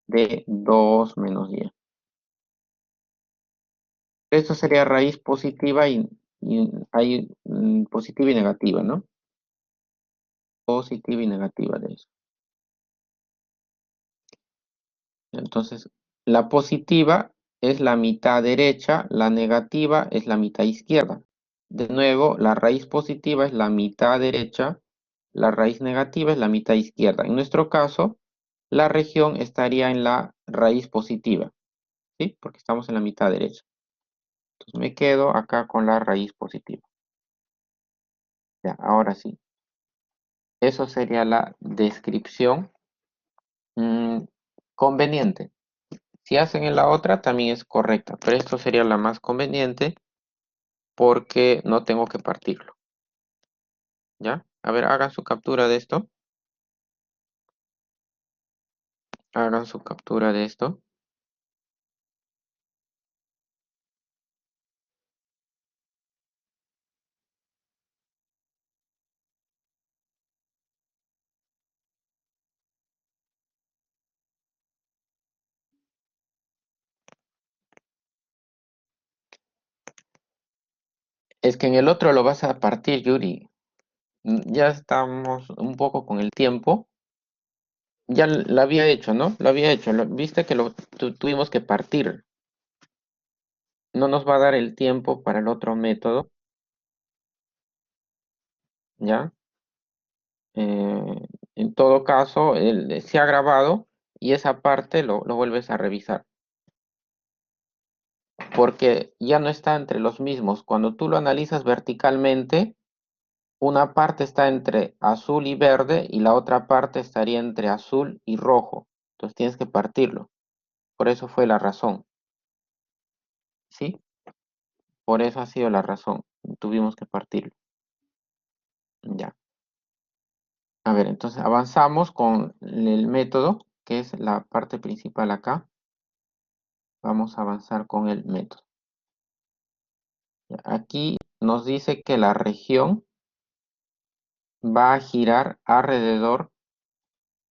de 2 menos 10. Esto sería raíz positiva y hay positiva y negativa, ¿no? Positiva y negativa de eso. Entonces, la positiva es la mitad derecha, la negativa es la mitad izquierda. De nuevo, la raíz positiva es la mitad derecha, la raíz negativa es la mitad izquierda. En nuestro caso, la región estaría en la raíz positiva, ¿sí? Porque estamos en la mitad derecha. Entonces me quedo acá con la raíz positiva. Ya, ahora sí. Eso sería la descripción conveniente. Si hacen en la otra, también es correcta, pero esto sería la más conveniente porque no tengo que partirlo. ¿Ya? A ver, hagan su captura de esto. Hagan su captura de esto. Es que en el otro lo vas a partir, Yuri. Ya estamos un poco con el tiempo. Ya lo había hecho, ¿no? Lo había hecho. Viste que lo tuvimos que partir. No nos va a dar el tiempo para el otro método, ¿ya? Eh, en todo caso, se ha grabado y esa parte lo vuelves a revisar. Porque ya no está entre los mismos. Cuando tú lo analizas verticalmente, una parte está entre azul y verde y la otra parte estaría entre azul y rojo. Entonces tienes que partirlo. Por eso fue la razón. ¿Sí? Por eso ha sido la razón. Tuvimos que partirlo. Ya. A ver, entonces avanzamos con el método, que es la parte principal acá. Vamos a avanzar con el método. Ya, aquí nos dice que la región va a girar alrededor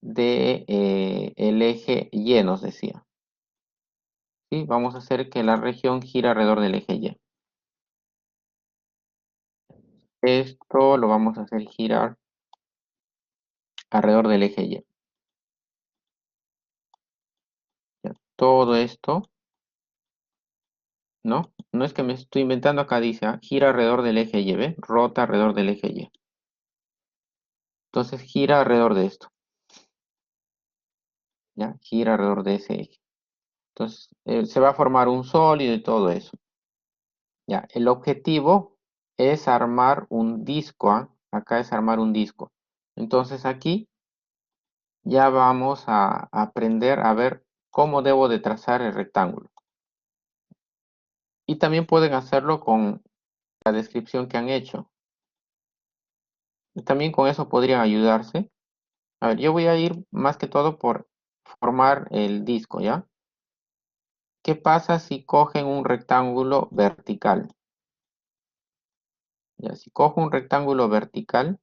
de el eje Y, nos decía. ¿Sí? Vamos a hacer que la región gire alrededor del eje Y. Esto lo vamos a hacer girar alrededor del eje Y. Ya, todo esto, ¿no? No es que me estoy inventando acá, dice, gira alrededor del eje Y, ¿ve? Rota alrededor del eje Y. Entonces gira alrededor de esto, ¿ya? Gira alrededor de ese eje. Entonces se va a formar un sólido y todo eso. Ya, el objetivo es armar un disco, ¿ah? Acá es armar un disco. Entonces aquí ya vamos a aprender a ver cómo debo de trazar el rectángulo. Y también pueden hacerlo con la descripción que han hecho. Y también con eso podrían ayudarse. A ver, yo voy a ir más que todo por formar el disco, ¿ya? ¿Qué pasa si cogen un rectángulo vertical? Ya, si cojo un rectángulo vertical,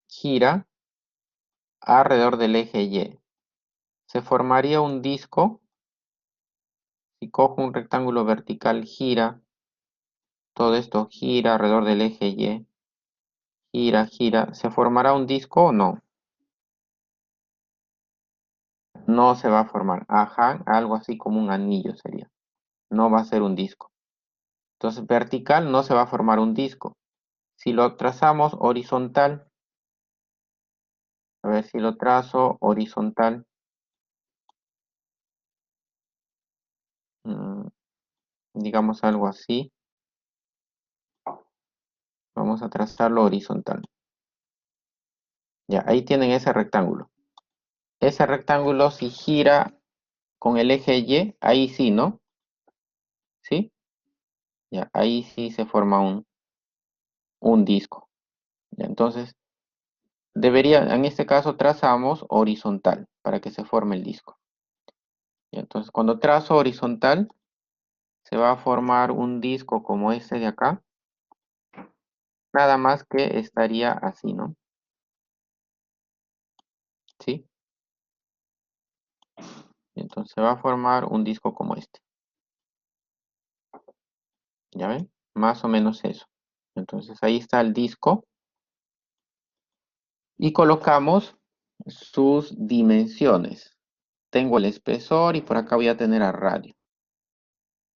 gira alrededor del eje Y. Se formaría un disco. Si cojo un rectángulo vertical, gira. Todo esto gira alrededor del eje Y. Gira, gira. ¿Se formará un disco o no? No se va a formar. Ajá, algo así como un anillo sería. No va a ser un disco. Entonces, vertical no se va a formar un disco. Si lo trazamos horizontal, a ver si lo trazo horizontal. mm, digamos algo así. Vamos a trazarlo horizontal. Ya, ahí tienen ese rectángulo. Ese rectángulo si gira con el eje Y, ahí sí, ¿no? ¿Sí? Ya, ahí sí se forma un disco. Ya, entonces, en este caso trazamos horizontal para que se forme el disco. Ya, entonces, cuando trazo horizontal, se va a formar un disco como este de acá. Nada más que estaría así, ¿no? ¿Sí? Entonces se va a formar un disco como este. ¿Ya ven? Más o menos eso. Entonces ahí está el disco y colocamos sus dimensiones. Tengo el espesor y por acá voy a tener a radio.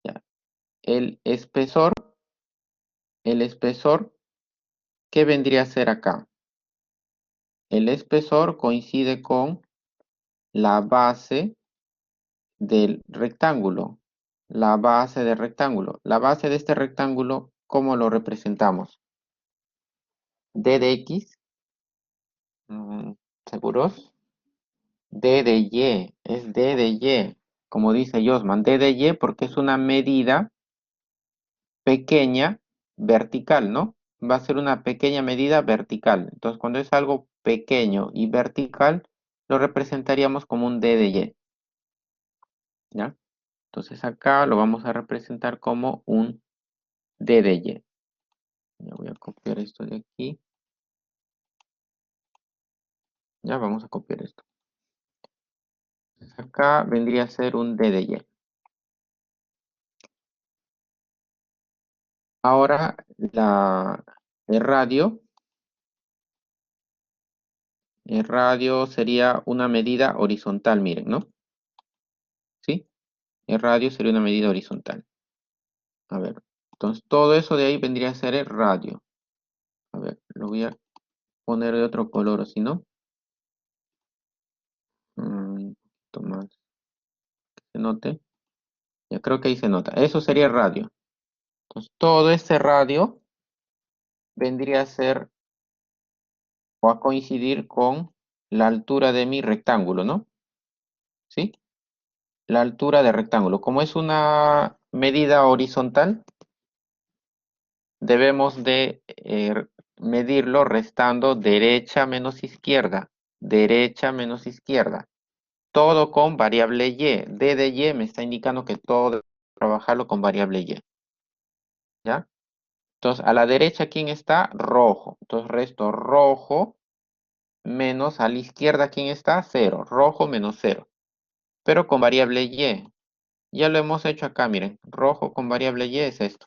¿Ya? El espesor, el espesor, ¿qué vendría a ser acá? El espesor coincide con la base del rectángulo. La base del rectángulo. La base de este rectángulo, ¿cómo lo representamos? D de X. ¿Seguros? D de Y. Es D de Y. Como dice Josman, D de Y porque es una medida pequeña vertical, ¿no? Va a ser una pequeña medida vertical. Entonces, cuando es algo pequeño y vertical, lo representaríamos como un D de Y. ¿Ya? Entonces acá lo vamos a representar como un D de Y. Ya voy a copiar esto de aquí. Ya vamos a copiar esto. Entonces acá vendría a ser un D de Y. Ahora el el radio sería una medida horizontal, miren, ¿no? ¿Sí? El radio sería una medida horizontal. A ver, entonces todo eso de ahí vendría a ser el radio. A ver, lo voy a poner de otro color, o si no, un poquito más que se note. Ya creo que ahí se nota. Eso sería el radio. Entonces todo este radio vendría a ser o a coincidir con la altura de mi rectángulo, ¿no? ¿Sí? La altura del rectángulo. Como es una medida horizontal, debemos de medirlo restando derecha menos izquierda. Derecha menos izquierda. Todo con variable y. D de y me está indicando que todo debe trabajarlo con variable y. ¿Ya? Entonces, a la derecha, ¿quién está? Rojo. Entonces, resto rojo menos a la izquierda, ¿quién está? Cero. Rojo menos cero. Pero con variable y. Ya lo hemos hecho acá, miren. Rojo con variable y es esto.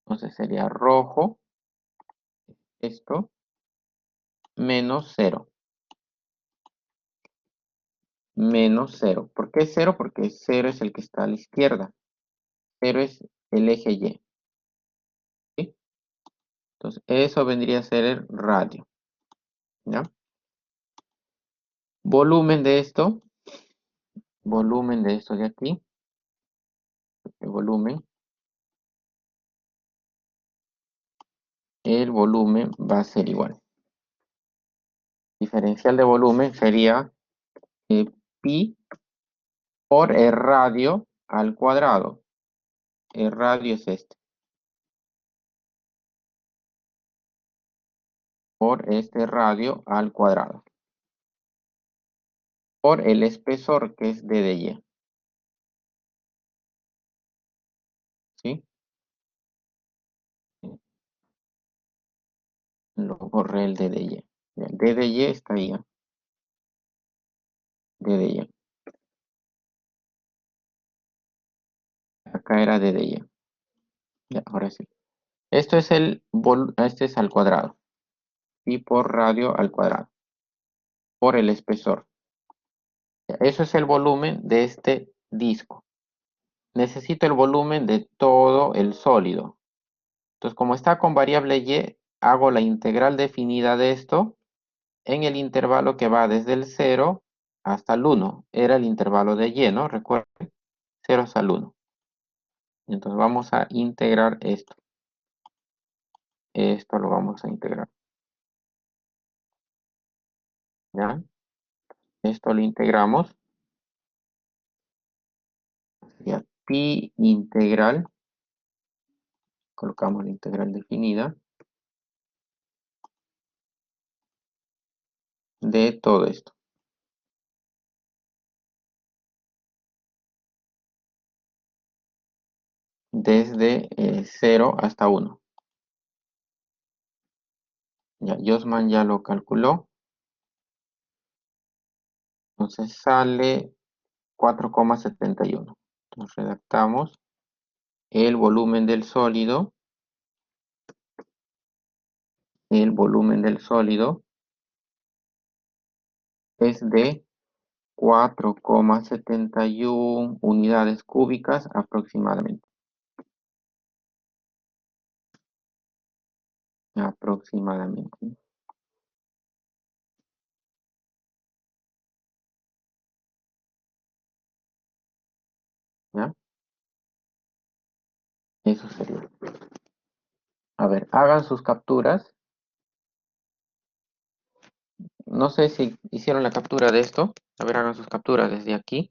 Entonces sería rojo, esto, menos cero. Menos cero. ¿Por qué cero? Porque cero es el que está a la izquierda. Cero es el eje Y. ¿Sí? Entonces, eso vendría a ser el radio. ¿Ya? Volumen de esto. Volumen de esto de aquí. El volumen. El volumen va a ser igual. Diferencial de volumen sería pi por el radio al cuadrado. El radio es este. Por este radio al cuadrado. Por el espesor que es D de Y. ¿Sí? Lo borré el D de Y. El D de Y está ahí. D de Y. Acá era D de Y. Ya, ahora sí. Esto es este es al cuadrado. Y por radio al cuadrado. Por el espesor. Eso es el volumen de este disco. Necesito el volumen de todo el sólido. Entonces, como está con variable y, hago la integral definida de esto en el intervalo que va desde el 0 hasta el 1. Era el intervalo de y, ¿no? Recuerden, 0 hasta el 1. Entonces vamos a integrar esto. Esto lo vamos a integrar. ¿Ya? Esto lo integramos. Sería pi integral. Colocamos la integral definida de todo esto. desde 0 hasta 1. Ya, Josman ya lo calculó. Entonces sale 4,71. Entonces redactamos el volumen del sólido. El volumen del sólido es de 4,71 unidades cúbicas aproximadamente. Aproximadamente. ¿Ya? Eso sería. A ver, hagan sus capturas. No sé si hicieron la captura de esto. A ver, hagan sus capturas desde aquí.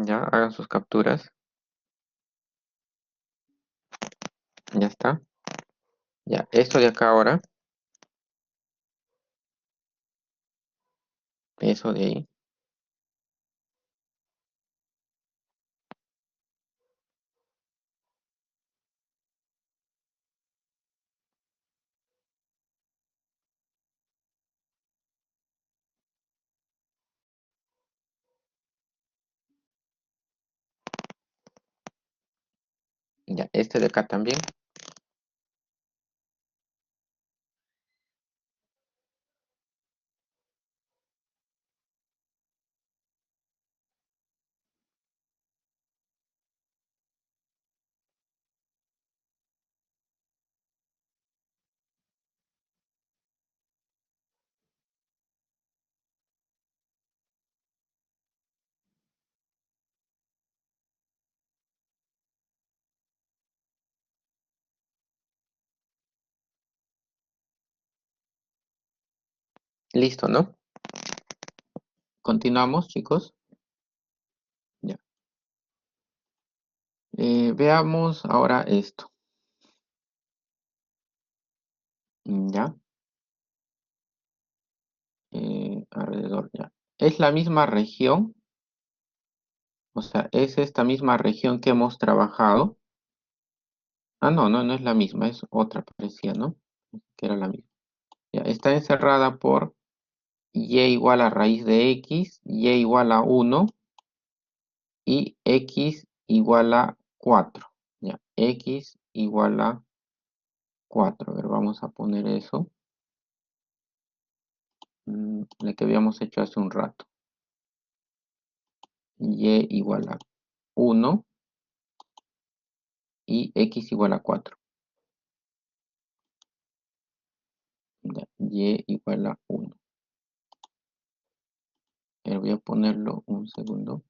Ya, hagan sus capturas. Ya está. Ya, esto de acá ahora. Eso de ahí. Ya, este de acá también. Listo, ¿no? Continuamos, chicos. Ya. Veamos ahora esto. Ya. Alrededor, ya. Es la misma región, o sea, es esta misma región que hemos trabajado. Ah, no, no, no es la misma, es otra parecía, ¿no? Que era la misma. Ya, está encerrada por y igual a raíz de x, y igual a 1 y x igual a 4. Ya, x igual a 4. A ver, vamos a poner eso. La que habíamos hecho hace un rato. Y igual a 1 y x igual a 4. Ya, y igual a 1. Voy a ponerlo un segundo.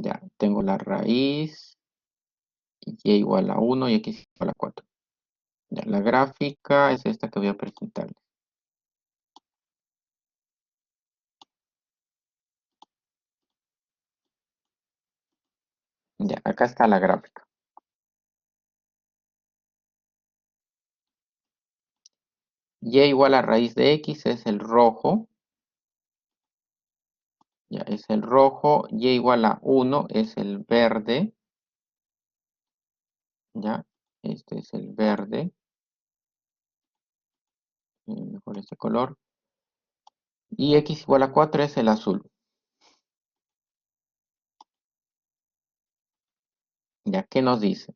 Ya, tengo la raíz, y igual a 1 y x igual a 4. Ya, la gráfica es esta que voy a presentarles. Ya, acá está la gráfica. Y igual a raíz de x es el rojo. Ya, es el rojo. Y igual a 1 es el verde. Ya, este es el verde. Mejor este color. Y x igual a 4 es el azul. Ya, ¿qué nos dice?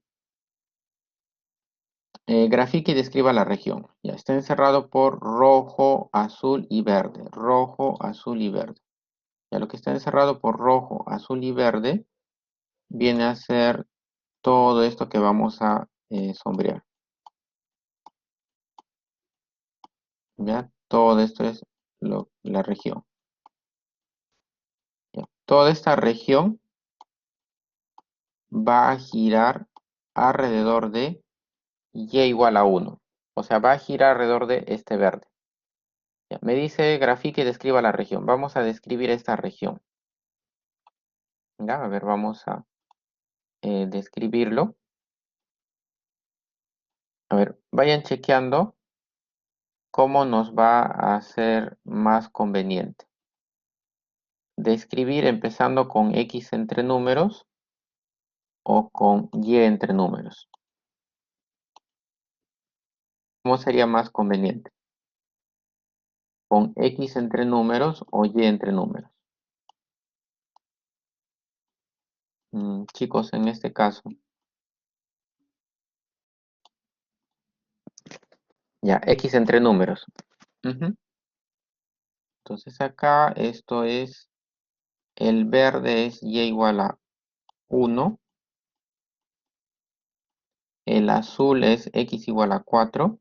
Grafique y describa la región. Ya está encerrado por rojo, azul y verde. Rojo, azul y verde. Ya lo que está encerrado por rojo, azul y verde viene a ser todo esto que vamos a sombrear. Ya todo esto es la región. Ya, toda esta región va a girar alrededor de y igual a 1. O sea, va a girar alrededor de este verde. Ya, me dice grafique y describa la región. Vamos a describir esta región. Ya, a ver, vamos a describirlo. A ver, vayan chequeando ¿cómo nos va a ser más conveniente? ¿Describir empezando con X entre números o con Y entre números? ¿Cómo sería más conveniente? ¿Con X entre números o Y entre números? Chicos, en este caso, ya, X entre números. Ujú. Entonces acá esto es, el verde es Y igual a 1, el azul es X igual a 4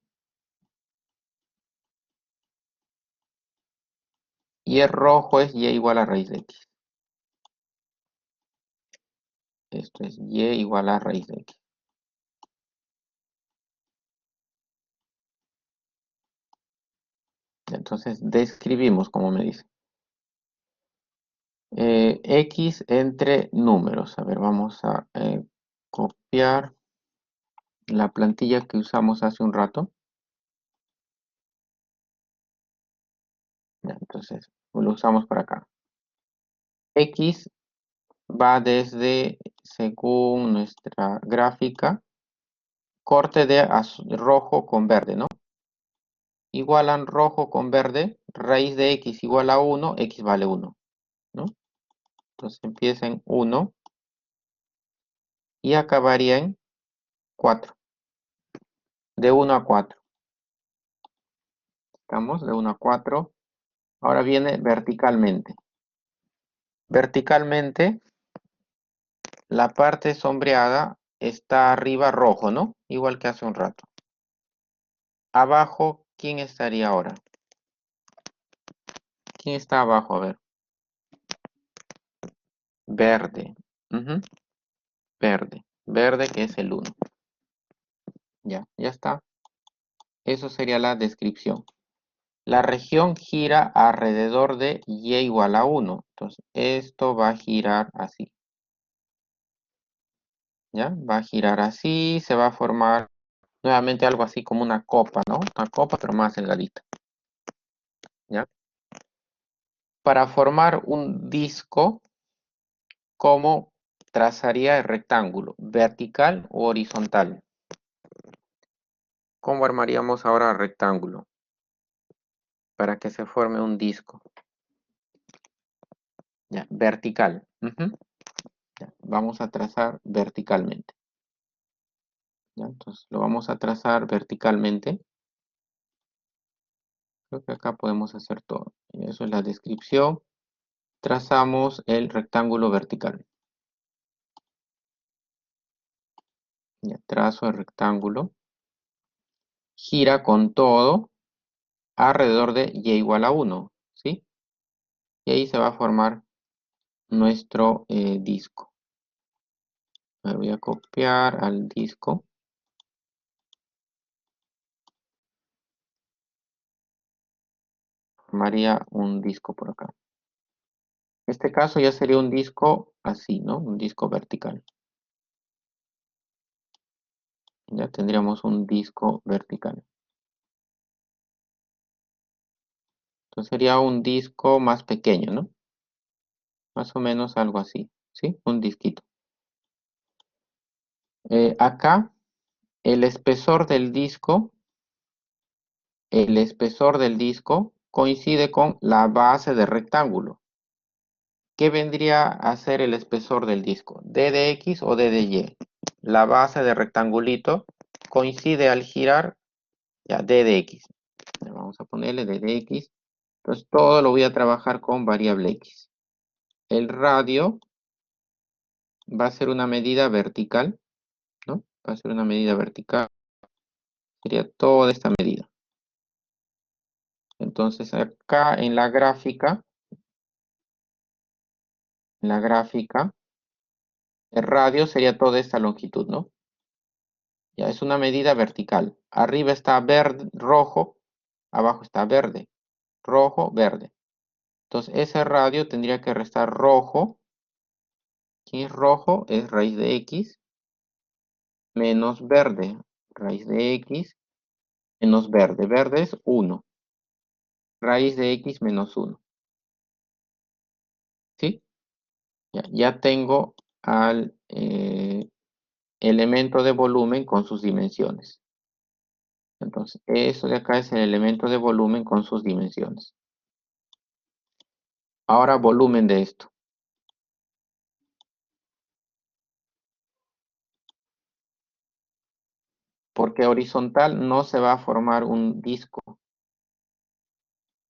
y el rojo es Y igual a raíz de X. Esto es Y igual a raíz de X. Entonces describimos como me dice. X entre números. A ver, vamos a copiar la plantilla que usamos hace un rato. Ya, entonces lo usamos por acá. X va desde, según nuestra gráfica, corte de rojo con verde, ¿no? Igualan rojo con verde, raíz de X igual a 1, X vale 1, ¿no? Entonces empieza en 1 y acabaría en 4, de 1 a 4. Estamos de 1 a 4. Ahora viene verticalmente. Verticalmente, la parte sombreada está arriba rojo, ¿no? Igual que hace un rato. Abajo, ¿quién estaría ahora? ¿Quién está abajo? A ver. Verde. Ujú, verde. Verde que es el 1. Ya está. Eso sería la descripción. La región gira alrededor de Y igual a 1. Entonces, esto va a girar así. ¿Ya? Va a girar así, se va a formar nuevamente algo así como una copa, ¿no? Una copa, pero más delgadita. ¿Ya? Para formar un disco, ¿cómo trazaría el rectángulo? ¿Vertical o horizontal? ¿Cómo armaríamos ahora el rectángulo para que se forme un disco? Ya, vertical. Ujú. Ya, vamos a trazar verticalmente. ¿Ya? Entonces lo vamos a trazar verticalmente. Creo que acá podemos hacer todo. Y eso es la descripción. Trazamos el rectángulo vertical. Ya, trazo el rectángulo. Gira con todo alrededor de Y igual a 1. ¿Sí? Y ahí se va a formar nuestro disco. Me voy a copiar al disco. Formaría un disco por acá. En este caso ya sería un disco así, ¿no? Un disco vertical. Ya tendríamos un disco vertical. Entonces sería un disco más pequeño, ¿no? Más o menos algo así, ¿sí? Un disquito. Acá, el espesor del disco, coincide con la base del rectángulo. ¿Qué vendría a ser el espesor del disco? ¿D de X o D de Y? La base del rectangulito coincide al girar, ya, D de X. Vamos a ponerle D de X. Entonces todo lo voy a trabajar con variable X. El radio va a ser una medida vertical, ¿no? Va a ser una medida vertical. Sería toda esta medida. Entonces acá en la gráfica, el radio sería toda esta longitud, ¿no? Ya es una medida vertical. Arriba está verde, rojo, abajo está verde, rojo, verde. Entonces ese radio tendría que restar rojo. ¿Quién es rojo? Es raíz de X menos verde, raíz de X menos verde. Verde es 1. Raíz de x menos 1. ¿Sí? Ya tengo al elemento de volumen con sus dimensiones. Entonces, eso de acá es el elemento de volumen con sus dimensiones. Ahora, volumen de esto. Porque horizontal no se va a formar un disco.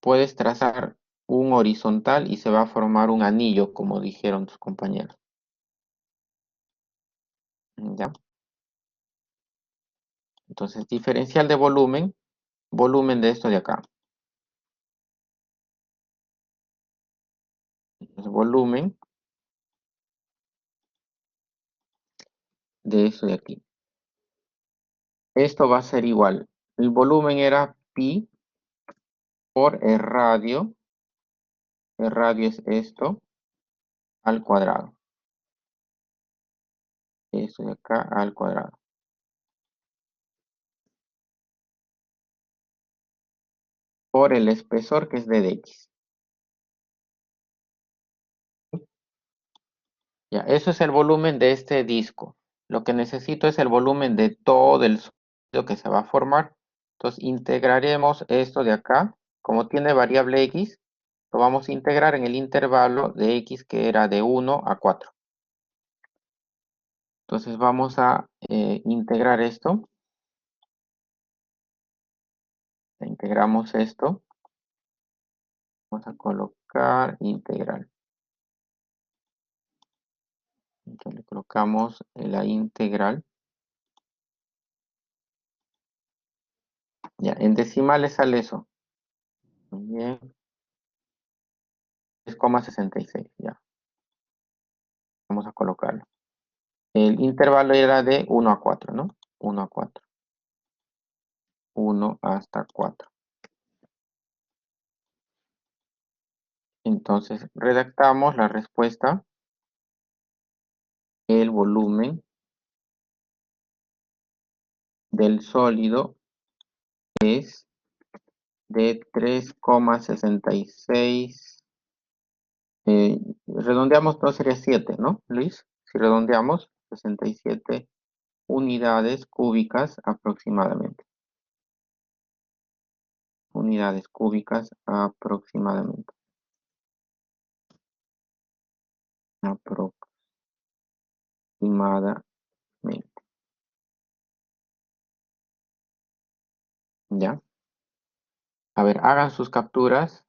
Puedes trazar un horizontal y se va a formar un anillo, como dijeron tus compañeros. ¿Ya? Entonces, diferencial de volumen, volumen de esto de acá. Entonces, volumen de eso de aquí. Esto va a ser igual. El volumen era pi por el radio. El radio es esto al cuadrado. Eso de acá al cuadrado. Por el espesor que es d de x. Ya, eso es el volumen de este disco. Lo que necesito es el volumen de todo el sólido que se va a formar. Entonces integraremos esto de acá. Como tiene variable x, lo vamos a integrar en el intervalo de x que era de 1 a 4. Entonces vamos a integrar esto. Integramos esto. Vamos a colocar integral. Entonces le colocamos la integral. Ya, en decimales sale eso. Muy bien. 3,66. Ya, vamos a colocarlo. El intervalo era de 1 a 4, ¿no? 1 a 4. 1 hasta 4. Entonces, redactamos la respuesta. El volumen del sólido es de 3,66. Redondeamos, no sería 7, ¿no, Luis? Si redondeamos, 67 unidades cúbicas aproximadamente. Unidades cúbicas aproximadamente. Aproximadamente. ¿Ya? A ver, hagan sus capturas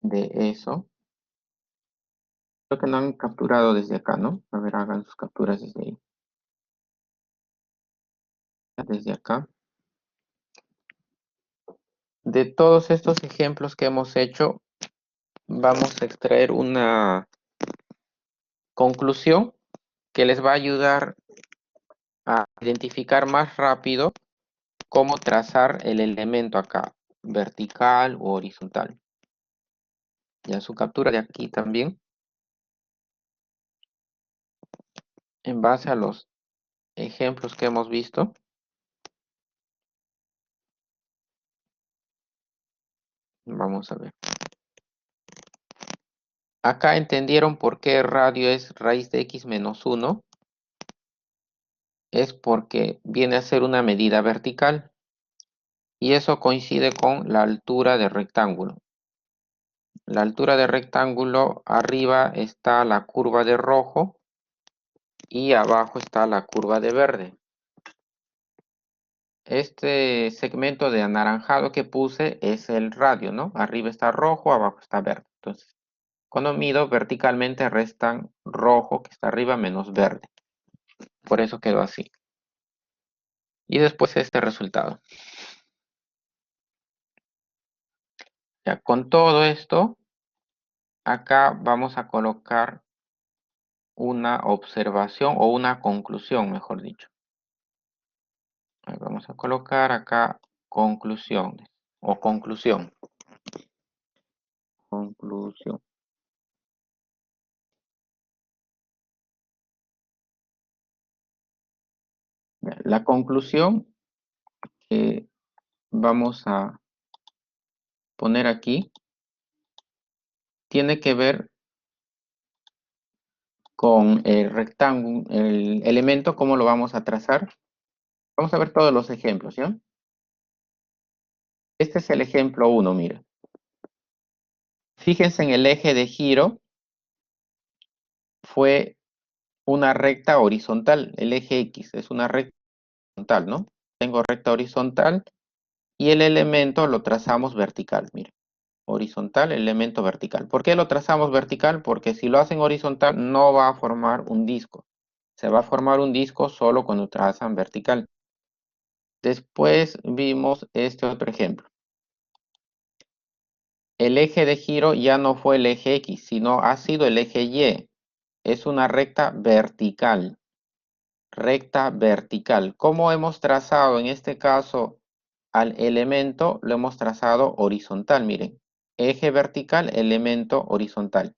de eso. Creo que no han capturado desde acá, ¿no? A ver, hagan sus capturas desde ahí. Desde acá. De todos estos ejemplos que hemos hecho, vamos a extraer una conclusión que les va a ayudar a identificar más rápido cómo trazar el elemento acá, vertical o horizontal. Ya su captura de aquí también, en base a los ejemplos que hemos visto. Vamos a ver. Acá entendieron por qué radio es raíz de x menos 1. Es porque viene a ser una medida vertical. Y eso coincide con la altura del rectángulo. La altura del rectángulo, arriba está la curva de rojo y abajo está la curva de verde. Este segmento de anaranjado que puse es el radio, ¿no? Arriba está rojo, abajo está verde. Entonces, cuando mido verticalmente restan rojo que está arriba menos verde. Por eso quedó así. Y después este resultado. Ya, con todo esto, acá vamos a colocar una observación o una conclusión, mejor dicho. Vamos a colocar acá conclusiones o conclusión. Conclusión. La conclusión que vamos a poner aquí tiene que ver con el rectángulo, el elemento, cómo lo vamos a trazar. Vamos a ver todos los ejemplos, ¿ya? Este es el ejemplo 1, mira. Fíjense en el eje de giro, fue una recta horizontal. El eje X es una recta horizontal, ¿no? Tengo recta horizontal y el elemento lo trazamos vertical, mira. Horizontal, elemento vertical. ¿Por qué lo trazamos vertical? Porque si lo hacen horizontal no va a formar un disco. Se va a formar un disco solo cuando trazan vertical. Después vimos este otro ejemplo. El eje de giro ya no fue el eje X, sino ha sido el eje Y. Es una recta vertical. Recta vertical. ¿Cómo hemos trazado en este caso al elemento? Lo hemos trazado horizontal, miren. Eje vertical, elemento horizontal.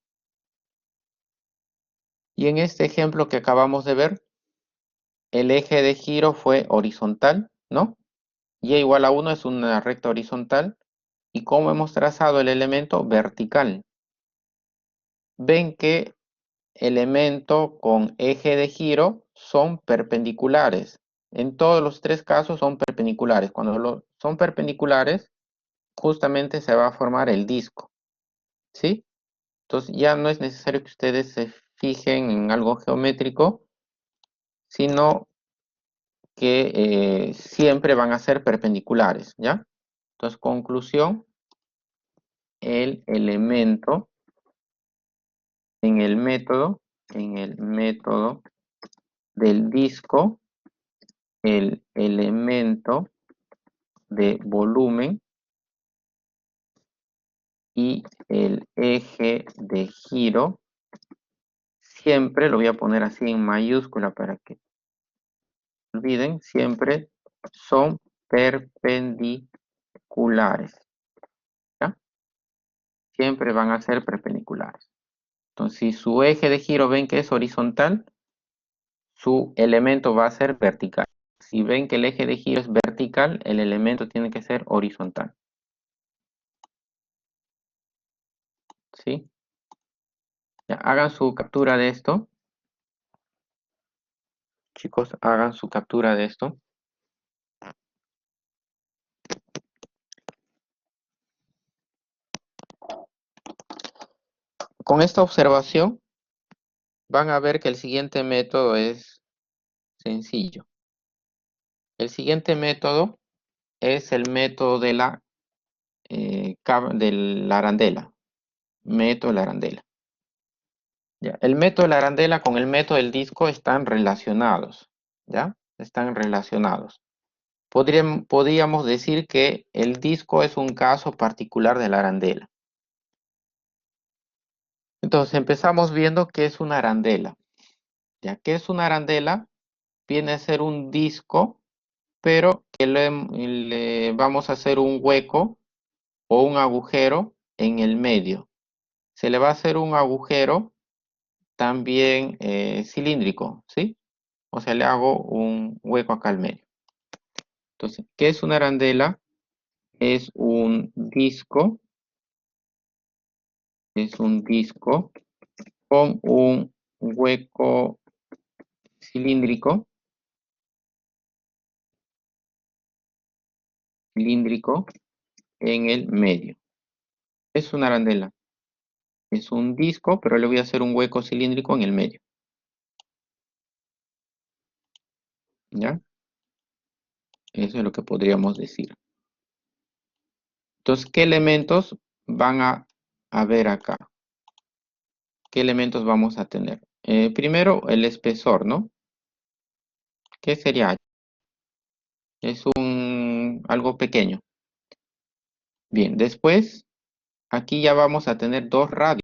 Y en este ejemplo que acabamos de ver, el eje de giro fue horizontal, ¿no? Y igual a 1 es una recta horizontal. ¿Y cómo hemos trazado el elemento? Vertical. Ven que elemento con eje de giro son perpendiculares. En todos los tres casos son perpendiculares. Cuando son perpendiculares, justamente se va a formar el disco. ¿Sí? Entonces ya no es necesario que ustedes se fijen en algo geométrico, sino que siempre van a ser perpendiculares, ¿ya? Entonces, conclusión, el elemento en el método del disco, el elemento de volumen y el eje de giro, siempre lo voy a poner así en mayúscula para que no olviden, siempre son perpendiculares, ¿ya? Siempre van a ser perpendiculares. Entonces, si su eje de giro ven que es horizontal, su elemento va a ser vertical. Si ven que el eje de giro es vertical, el elemento tiene que ser horizontal. ¿Sí? Ya, hagan su captura de esto. Chicos, hagan su captura de esto. Con esta observación van a ver que el siguiente método es sencillo. El siguiente método es el método de la arandela. Método de la arandela. Ya, el método de la arandela con el método del disco están relacionados. ¿Ya? Están relacionados. Podríamos decir que el disco es un caso particular de la arandela. Entonces empezamos viendo qué es una arandela. ¿Ya? ¿Qué es una arandela? Viene a ser un disco, pero que le vamos a hacer un hueco o un agujero en el medio. Se le va a hacer un agujero también cilíndrico, ¿sí? O sea, le hago un hueco acá al medio. Entonces, ¿qué es una arandela? Es un disco con un hueco cilíndrico en el medio. Es una arandela. Es un disco, pero le voy a hacer un hueco cilíndrico en el medio. ¿Ya? Eso es lo que podríamos decir. Entonces, ¿qué elementos van a ver acá? ¿Qué elementos vamos a tener? Primero, el espesor, ¿no? ¿Qué sería? Es algo pequeño. Bien, después, aquí ya vamos a tener dos radios.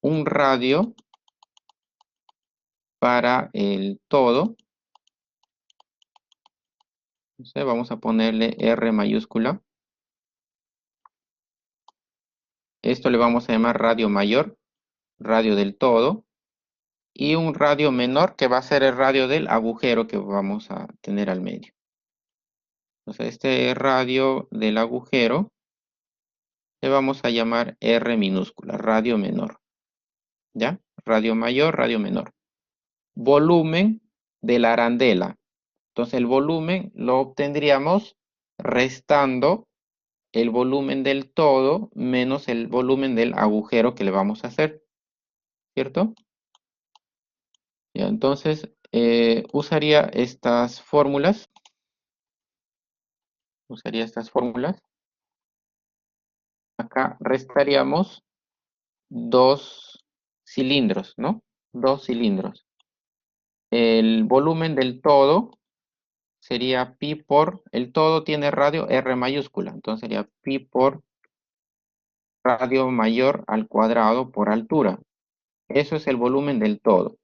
Un radio para el todo. Entonces, vamos a ponerle R mayúscula. Esto le vamos a llamar radio mayor, radio del todo. Y un radio menor que va a ser el radio del agujero que vamos a tener al medio. Entonces, este radio del agujero le vamos a llamar R minúscula, radio menor. ¿Ya? Radio mayor, radio menor. Volumen de la arandela. Entonces, el volumen lo obtendríamos restando el volumen del todo menos el volumen del agujero que le vamos a hacer, ¿cierto? Ya, entonces, usaría estas fórmulas. Acá restaríamos dos cilindros, ¿no? Dos cilindros. El volumen del todo sería pi por, el todo tiene radio R mayúscula, entonces sería pi por radio mayor al cuadrado por altura. Eso es el volumen del todo.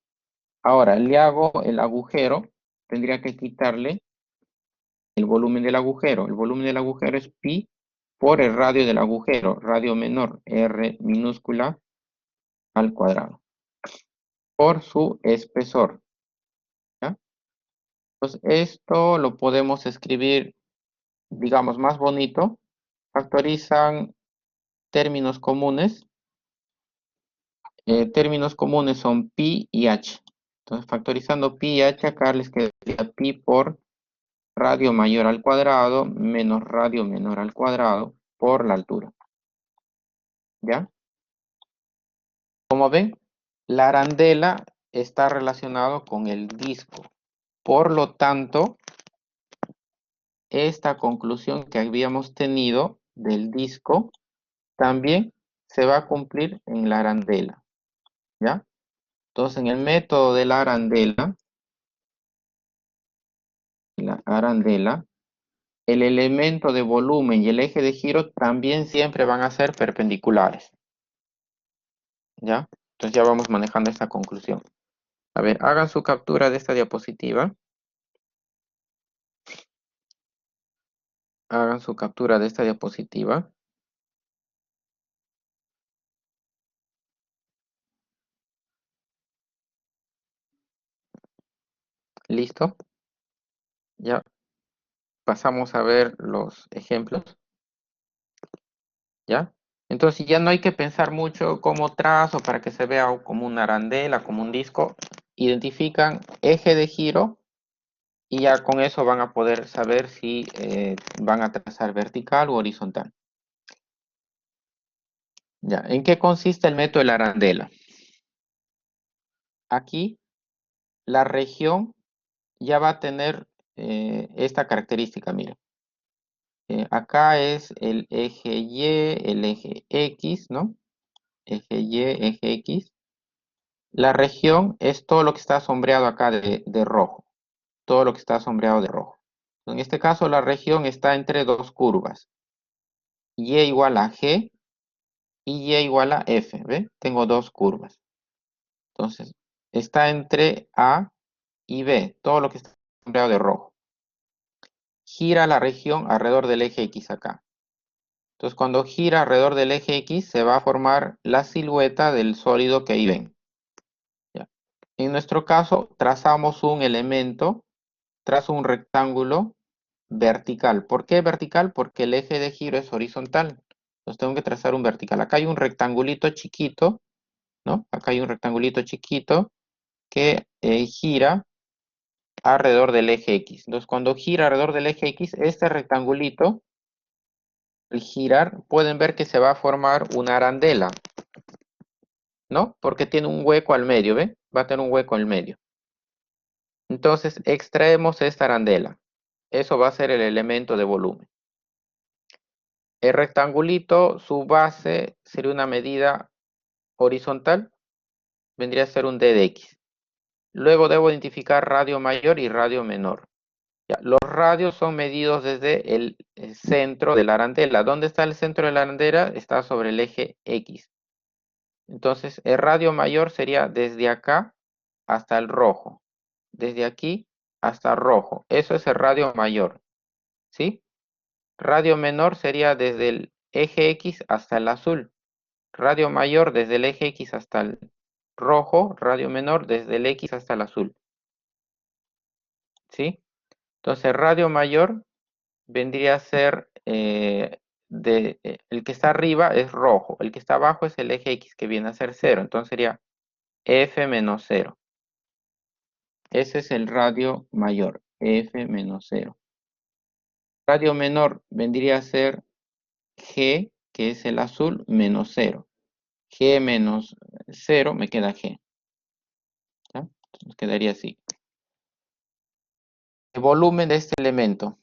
Ahora, le hago el agujero, tendría que quitarle el volumen del agujero. El volumen del agujero es pi por el radio del agujero, radio menor, R minúscula al cuadrado, por su espesor. ¿Ya? Entonces, esto lo podemos escribir, digamos, más bonito. Factorizan términos comunes. Términos comunes son pi y h. Entonces, factorizando pi y h, acá les quedaría pi por radio mayor al cuadrado menos radio menor al cuadrado por la altura. ¿Ya? Como ven, la arandela está relacionado con el disco. Por lo tanto, esta conclusión que habíamos tenido del disco también se va a cumplir en la arandela. ¿Ya? Entonces, en el método de la arandela, el elemento de volumen y el eje de giro también siempre van a ser perpendiculares. ¿Ya? Entonces ya vamos manejando esta conclusión. A ver, hagan su captura de esta diapositiva. Hagan su captura de esta diapositiva. ¿Listo? Ya pasamos a ver los ejemplos. ¿Ya? Entonces ya no hay que pensar mucho como trazo para que se vea como una arandela, como un disco. Identifican eje de giro y ya con eso van a poder saber si van a trazar vertical o horizontal. Ya, ¿en qué consiste el método de la arandela? Aquí la región ya va a tener esta característica, mira. Acá es el eje Y, el eje X, ¿no? Eje Y, eje X. La región es todo lo que está sombreado acá de rojo. Todo lo que está sombreado de rojo. En este caso, la región está entre dos curvas. Y igual a G y Y igual a F. ¿Ve? Tengo dos curvas. Entonces, está entre A y B. Todo lo que está sombreado de rojo. Gira la región alrededor del eje X acá. Entonces, cuando gira alrededor del eje X, se va a formar la silueta del sólido que ahí ven. ¿Ya? En nuestro caso, trazamos un elemento, trazo un rectángulo vertical. ¿Por qué vertical? Porque el eje de giro es horizontal. Entonces, tengo que trazar un vertical. Acá hay un rectangulito chiquito, ¿no? Acá hay un rectangulito chiquito que gira alrededor del eje X. Entonces, cuando gira alrededor del eje X, este rectangulito, al girar, pueden ver que se va a formar una arandela, ¿no? Porque tiene un hueco al medio, ¿ve? Va a tener un hueco al medio. Entonces, extraemos esta arandela. Eso va a ser el elemento de volumen. El rectangulito, su base sería una medida horizontal, vendría a ser un d de x. Luego debo identificar radio mayor y radio menor. Ya, los radios son medidos desde el centro de la arandela. ¿Dónde está el centro de la arandela? Está sobre el eje X. Entonces, el radio mayor sería desde acá hasta el rojo. Desde aquí hasta rojo. Eso es el radio mayor. ¿Sí? Radio menor sería desde el eje X hasta el azul. Radio mayor desde el eje X hasta el rojo. Radio menor desde el X hasta el azul. ¿Sí? Entonces, radio mayor vendría a ser, el que está arriba es rojo, el que está abajo es el eje X que viene a ser 0, entonces sería F menos 0. Ese es el radio mayor, F menos 0. Radio menor vendría a ser G, que es el azul, menos 0. G menos 0 me queda G. ¿Ya? Entonces quedaría así. El volumen de este elemento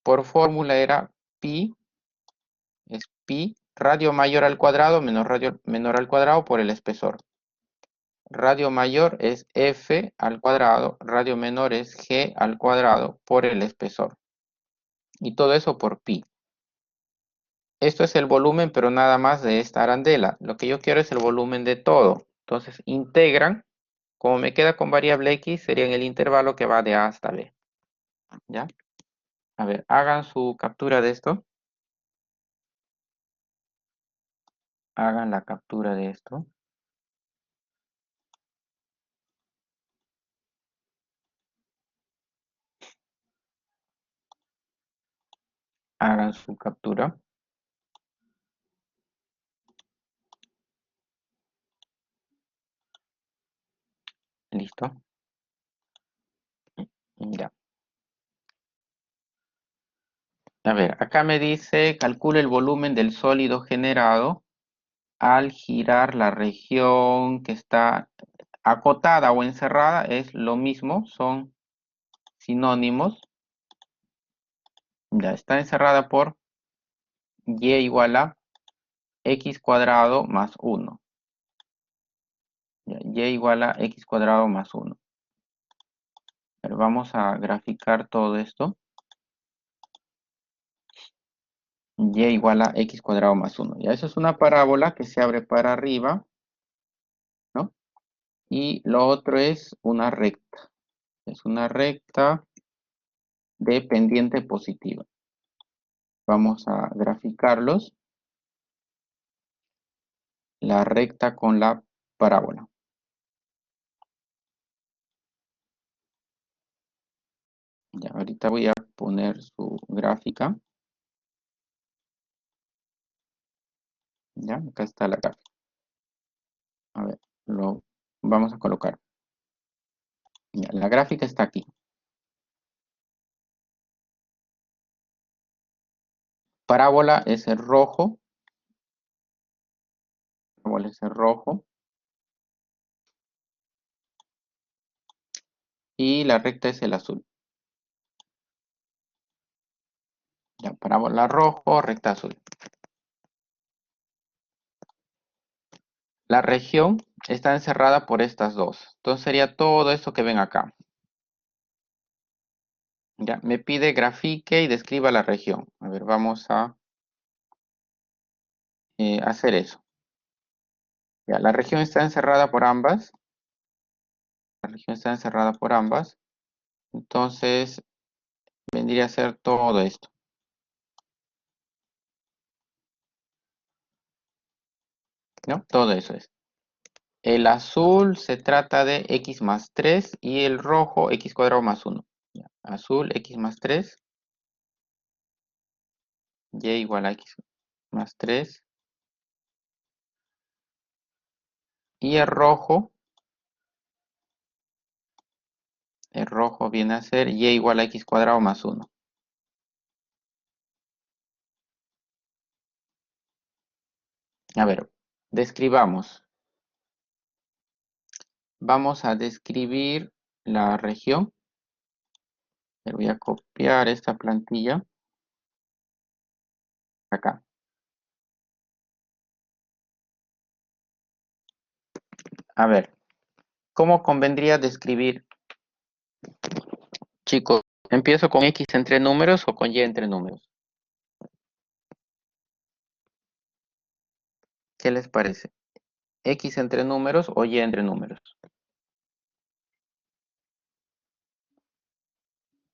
por fórmula era pi, es pi, radio mayor al cuadrado menos radio menor al cuadrado por el espesor. Radio mayor es F al cuadrado, radio menor es G al cuadrado por el espesor. Y todo eso por pi. Esto es el volumen, pero nada más de esta arandela. Lo que yo quiero es el volumen de todo. Entonces integran, como me queda con variable x, sería en el intervalo que va de A hasta B. ¿Ya? A ver, hagan su captura de esto. Hagan la captura de esto. Hagan su captura. Listo. Ya. A ver, acá me dice, calcula el volumen del sólido generado al girar la región que está acotada o encerrada. Es lo mismo, son sinónimos. Ya está encerrada por y igual a x cuadrado más 1. Ya, y igual a x cuadrado más 1. Pero vamos a graficar todo esto. Y igual a x cuadrado más 1. Ya, eso es una parábola que se abre para arriba, ¿no? Y lo otro es una recta. Es una recta de pendiente positiva. Vamos a graficarlos. La recta con la parábola. Ya, ahorita voy a poner su gráfica. Ya, acá está la gráfica. A ver, lo vamos a colocar. Ya, la gráfica está aquí. Parábola es el rojo. Parábola es el rojo. Y la recta es el azul. Ya, parábola rojo, recta azul. La región está encerrada por estas dos. Entonces sería todo esto que ven acá. Ya, me pide grafique y describa la región. A ver, vamos a hacer eso. Ya, la región está encerrada por ambas. La región está encerrada por ambas. Entonces vendría a ser todo esto. ¿No? Todo eso es. El azul se trata de x más 3 y el rojo x cuadrado más 1. Ya, azul x más 3, y igual a x más 3. Y el rojo viene a ser y igual a x cuadrado más 1. A ver, describamos. Vamos a describir la región. Le voy a copiar esta plantilla acá. A ver, ¿cómo convendría describir, chicos? ¿Empiezo con x entre números o con y entre números? ¿Qué les parece? ¿X entre números o y entre números?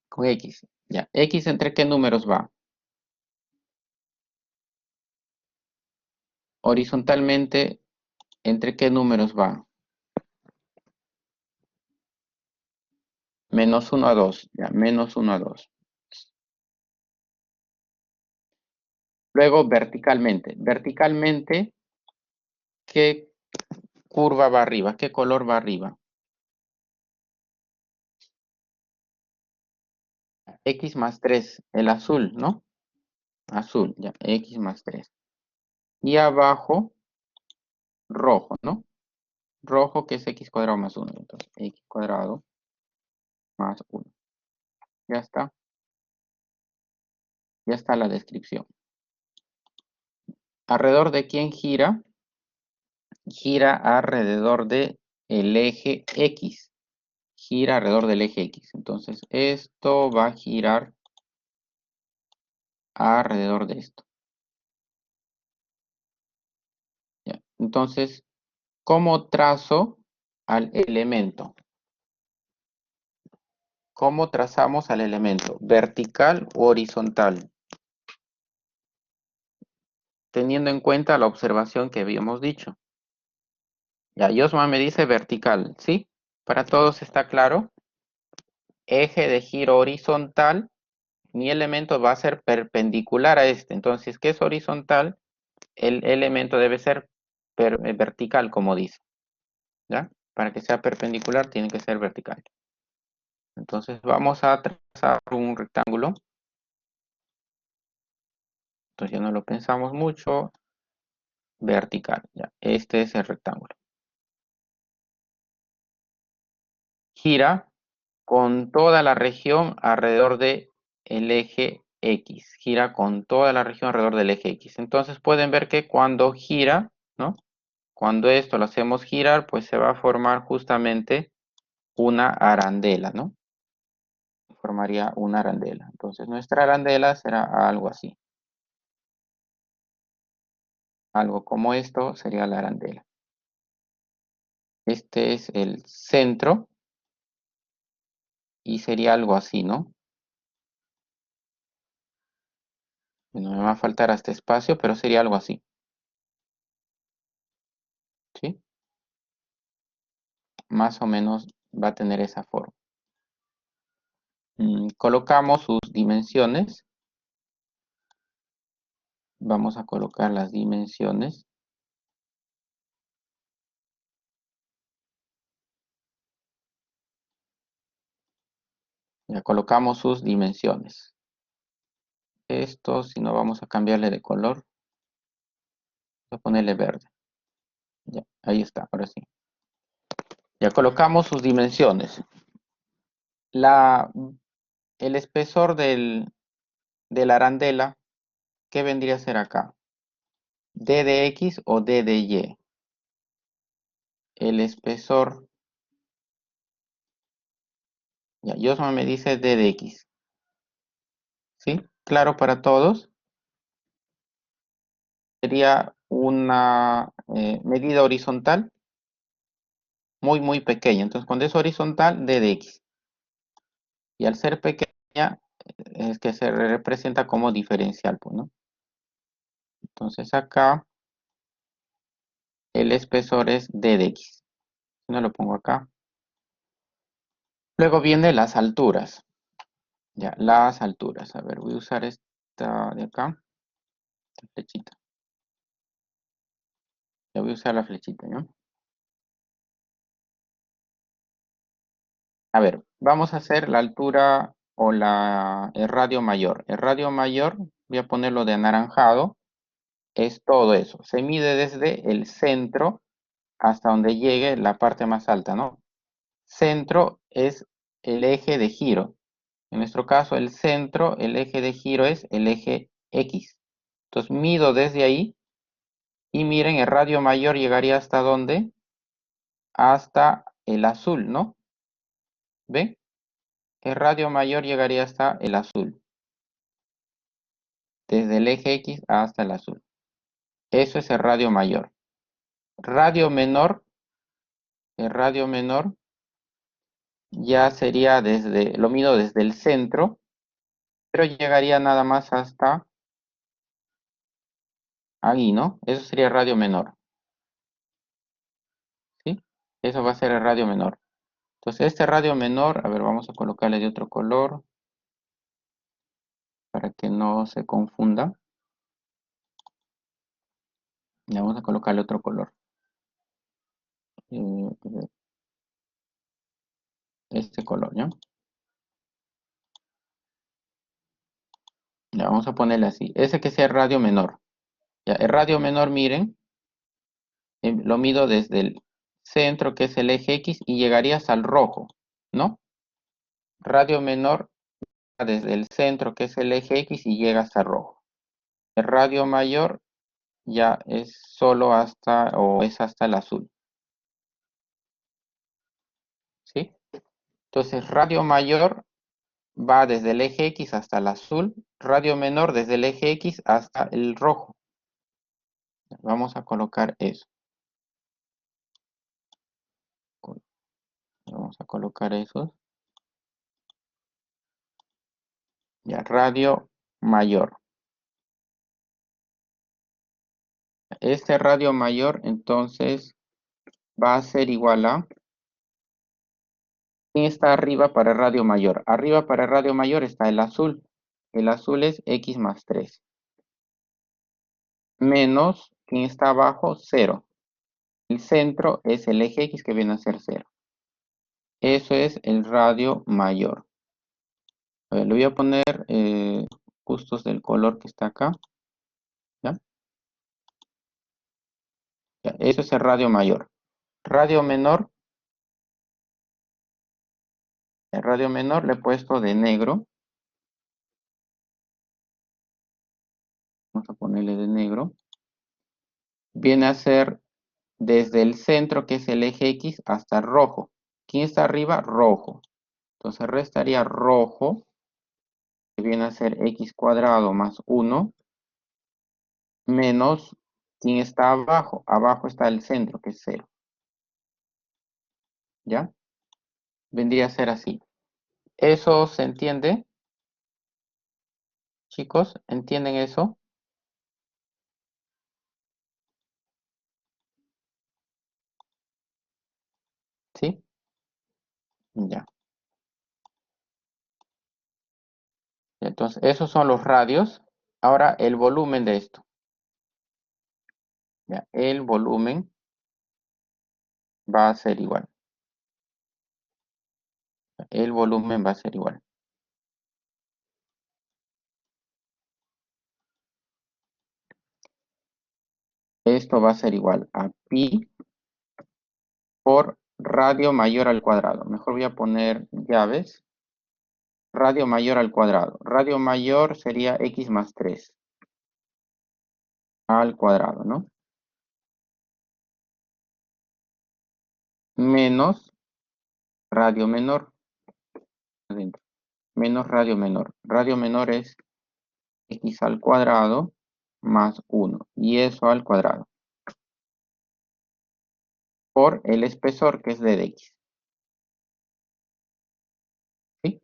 Con x. Ya. ¿X entre qué números va? Horizontalmente, ¿entre qué números va? Menos 1 a 2. Ya, menos 1 a 2. Luego verticalmente. Verticalmente, ¿qué curva va arriba? ¿Qué color va arriba? X más 3, el azul, ¿no? Azul, ya, X más 3. Y abajo, rojo, ¿no? Rojo que es X cuadrado más 1. Entonces, X cuadrado más 1. Ya está. Ya está la descripción. ¿Alrededor de quién gira? Gira alrededor de el eje X. Gira alrededor del eje X. Entonces, esto va a girar alrededor de esto. ¿Ya? Entonces, ¿cómo trazo al elemento? ¿Cómo trazamos al elemento? ¿Vertical o horizontal? Teniendo en cuenta la observación que habíamos dicho. Ya, Yosma me dice vertical, ¿sí? Para todos está claro. Eje de giro horizontal, mi elemento va a ser perpendicular a este. Entonces, si es que es horizontal, el elemento debe ser vertical, como dice. ¿Ya? Para que sea perpendicular, tiene que ser vertical. Entonces, vamos a trazar un rectángulo. Entonces, ya no lo pensamos mucho. Vertical, ya. Este es el rectángulo. Gira con toda la región alrededor del eje X. Gira con toda la región alrededor del eje X. Entonces pueden ver que cuando gira, ¿no? Cuando esto lo hacemos girar, pues se va a formar justamente una arandela, ¿no? Formaría una arandela. Entonces nuestra arandela será algo así. Algo como esto sería la arandela. Este es el centro y sería algo así, ¿no? No me va a faltar este espacio, pero sería algo así. ¿Sí? Más o menos va a tener esa forma. Colocamos sus dimensiones. Vamos a colocar las dimensiones. Ya colocamos sus dimensiones. Esto, si no, vamos a cambiarle de color. Voy a ponerle verde. Ya, ahí está, ahora sí. Ya colocamos sus dimensiones. El espesor de la arandela, ¿qué vendría a ser acá? ¿D de X o D de Y? El espesor, ya, Yosma me dice D de X. ¿Sí? ¿Claro para todos? Sería una medida horizontal muy, muy pequeña. Entonces, cuando es horizontal, D de X. Y al ser pequeña, es que se representa como diferencial, pues, ¿no? Entonces, acá el espesor es D de X. No lo pongo acá. Luego vienen las alturas. Ya, las alturas. A ver, voy a usar esta de acá, esta flechita. Ya voy a usar la flechita, ¿no? A ver, vamos a hacer la altura o el radio mayor. El radio mayor, voy a ponerlo de anaranjado, es todo eso. Se mide desde el centro hasta donde llegue la parte más alta, ¿no? Centro es el eje de giro. En nuestro caso, el centro, el eje de giro es el eje X. Entonces mido desde ahí y miren, el radio mayor llegaría hasta dónde? Hasta el azul, ¿no? ¿Ven? El radio mayor llegaría hasta el azul. Desde el eje X hasta el azul. Eso es el radio mayor. Radio menor, el radio menor ya sería lo mido desde el centro, pero llegaría nada más hasta ahí, ¿no? Eso sería el radio menor, ¿sí? Eso va a ser el radio menor. Entonces, este radio menor, a ver, vamos a colocarle de otro color para que no se confunda. Le vamos a colocarle otro color. Eh, este color, ¿ya? Ya vamos a ponerle así. Ese que sea el radio menor. Ya, el radio menor, miren, lo mido desde el centro, que es el eje X, y llegaría hasta el rojo, ¿no? Radio menor desde el centro, que es el eje X, y llega hasta rojo. El radio mayor ya es solo hasta, o es hasta el azul, ¿sí? Entonces, radio mayor va desde el eje X hasta el azul, radio menor desde el eje X hasta el rojo. Vamos a colocar eso. Vamos a colocar eso. Ya, radio mayor. Este radio mayor entonces va a ser igual a... ¿Quién está arriba para el radio mayor? Arriba para el radio mayor está el azul. El azul es X más 3. Menos, ¿quién está abajo? 0. El centro es el eje X que viene a ser 0. Eso es el radio mayor. A ver, le voy a poner justos del color que está acá. ¿Ya? Ya, eso es el radio mayor. Radio menor, el radio menor le he puesto de negro. Vamos a ponerle de negro. Viene a ser desde el centro, que es el eje X, hasta el rojo. ¿Quién está arriba? Rojo. Entonces restaría rojo, que viene a ser X cuadrado más 1, menos ¿quién está abajo? Abajo está el centro, que es 0. ¿Ya? Vendría a ser así. ¿Eso se entiende? Chicos, ¿entienden eso? ¿Sí? Ya. Entonces, esos son los radios. Ahora, el volumen de esto. Ya, el volumen va a ser igual. El volumen va a ser igual. Esto va a ser igual a pi por radio mayor al cuadrado. Mejor voy a poner llaves. Radio mayor al cuadrado. Radio mayor sería X más 3 al cuadrado, ¿no? Menos radio menor. Adentro. Menos radio menor. Radio menor es X al cuadrado más 1. Y eso al cuadrado. Por el espesor, que es d de X. ¿Sí?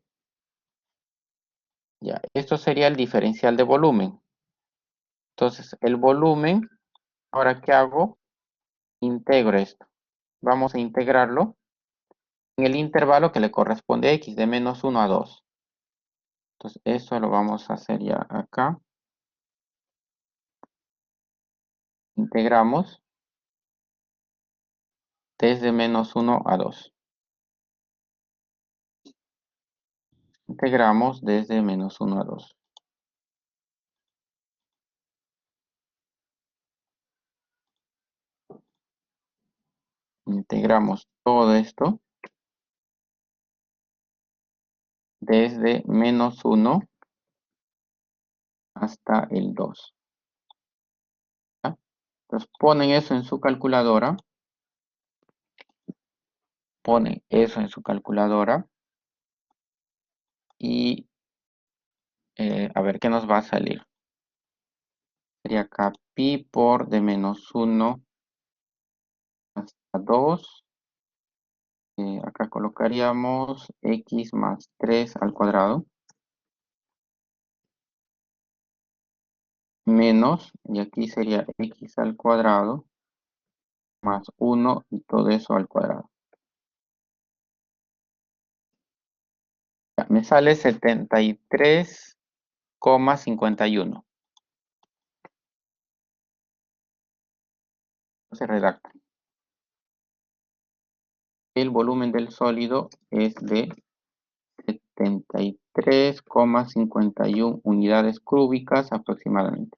Ya, esto sería el diferencial de volumen. Entonces, el volumen, ahora ¿qué hago? Integro esto. Vamos a integrarlo en el intervalo que le corresponde a X, de menos 1 a 2. Entonces, eso lo vamos a hacer ya acá. Integramos desde menos 1 a 2. Integramos desde menos 1 a 2. Integramos todo esto desde menos 1 hasta el 2. ¿Ya? Entonces ponen eso en su calculadora. Ponen eso en su calculadora. Y a ver qué nos va a salir. Sería acá pi por de menos 1 hasta 2. Acá colocaríamos x más 3 al cuadrado. Menos, y aquí sería x al cuadrado más 1 y todo eso al cuadrado. Ya, me sale 73,51. se redacta. El volumen del sólido es de 73,51 unidades cúbicas aproximadamente.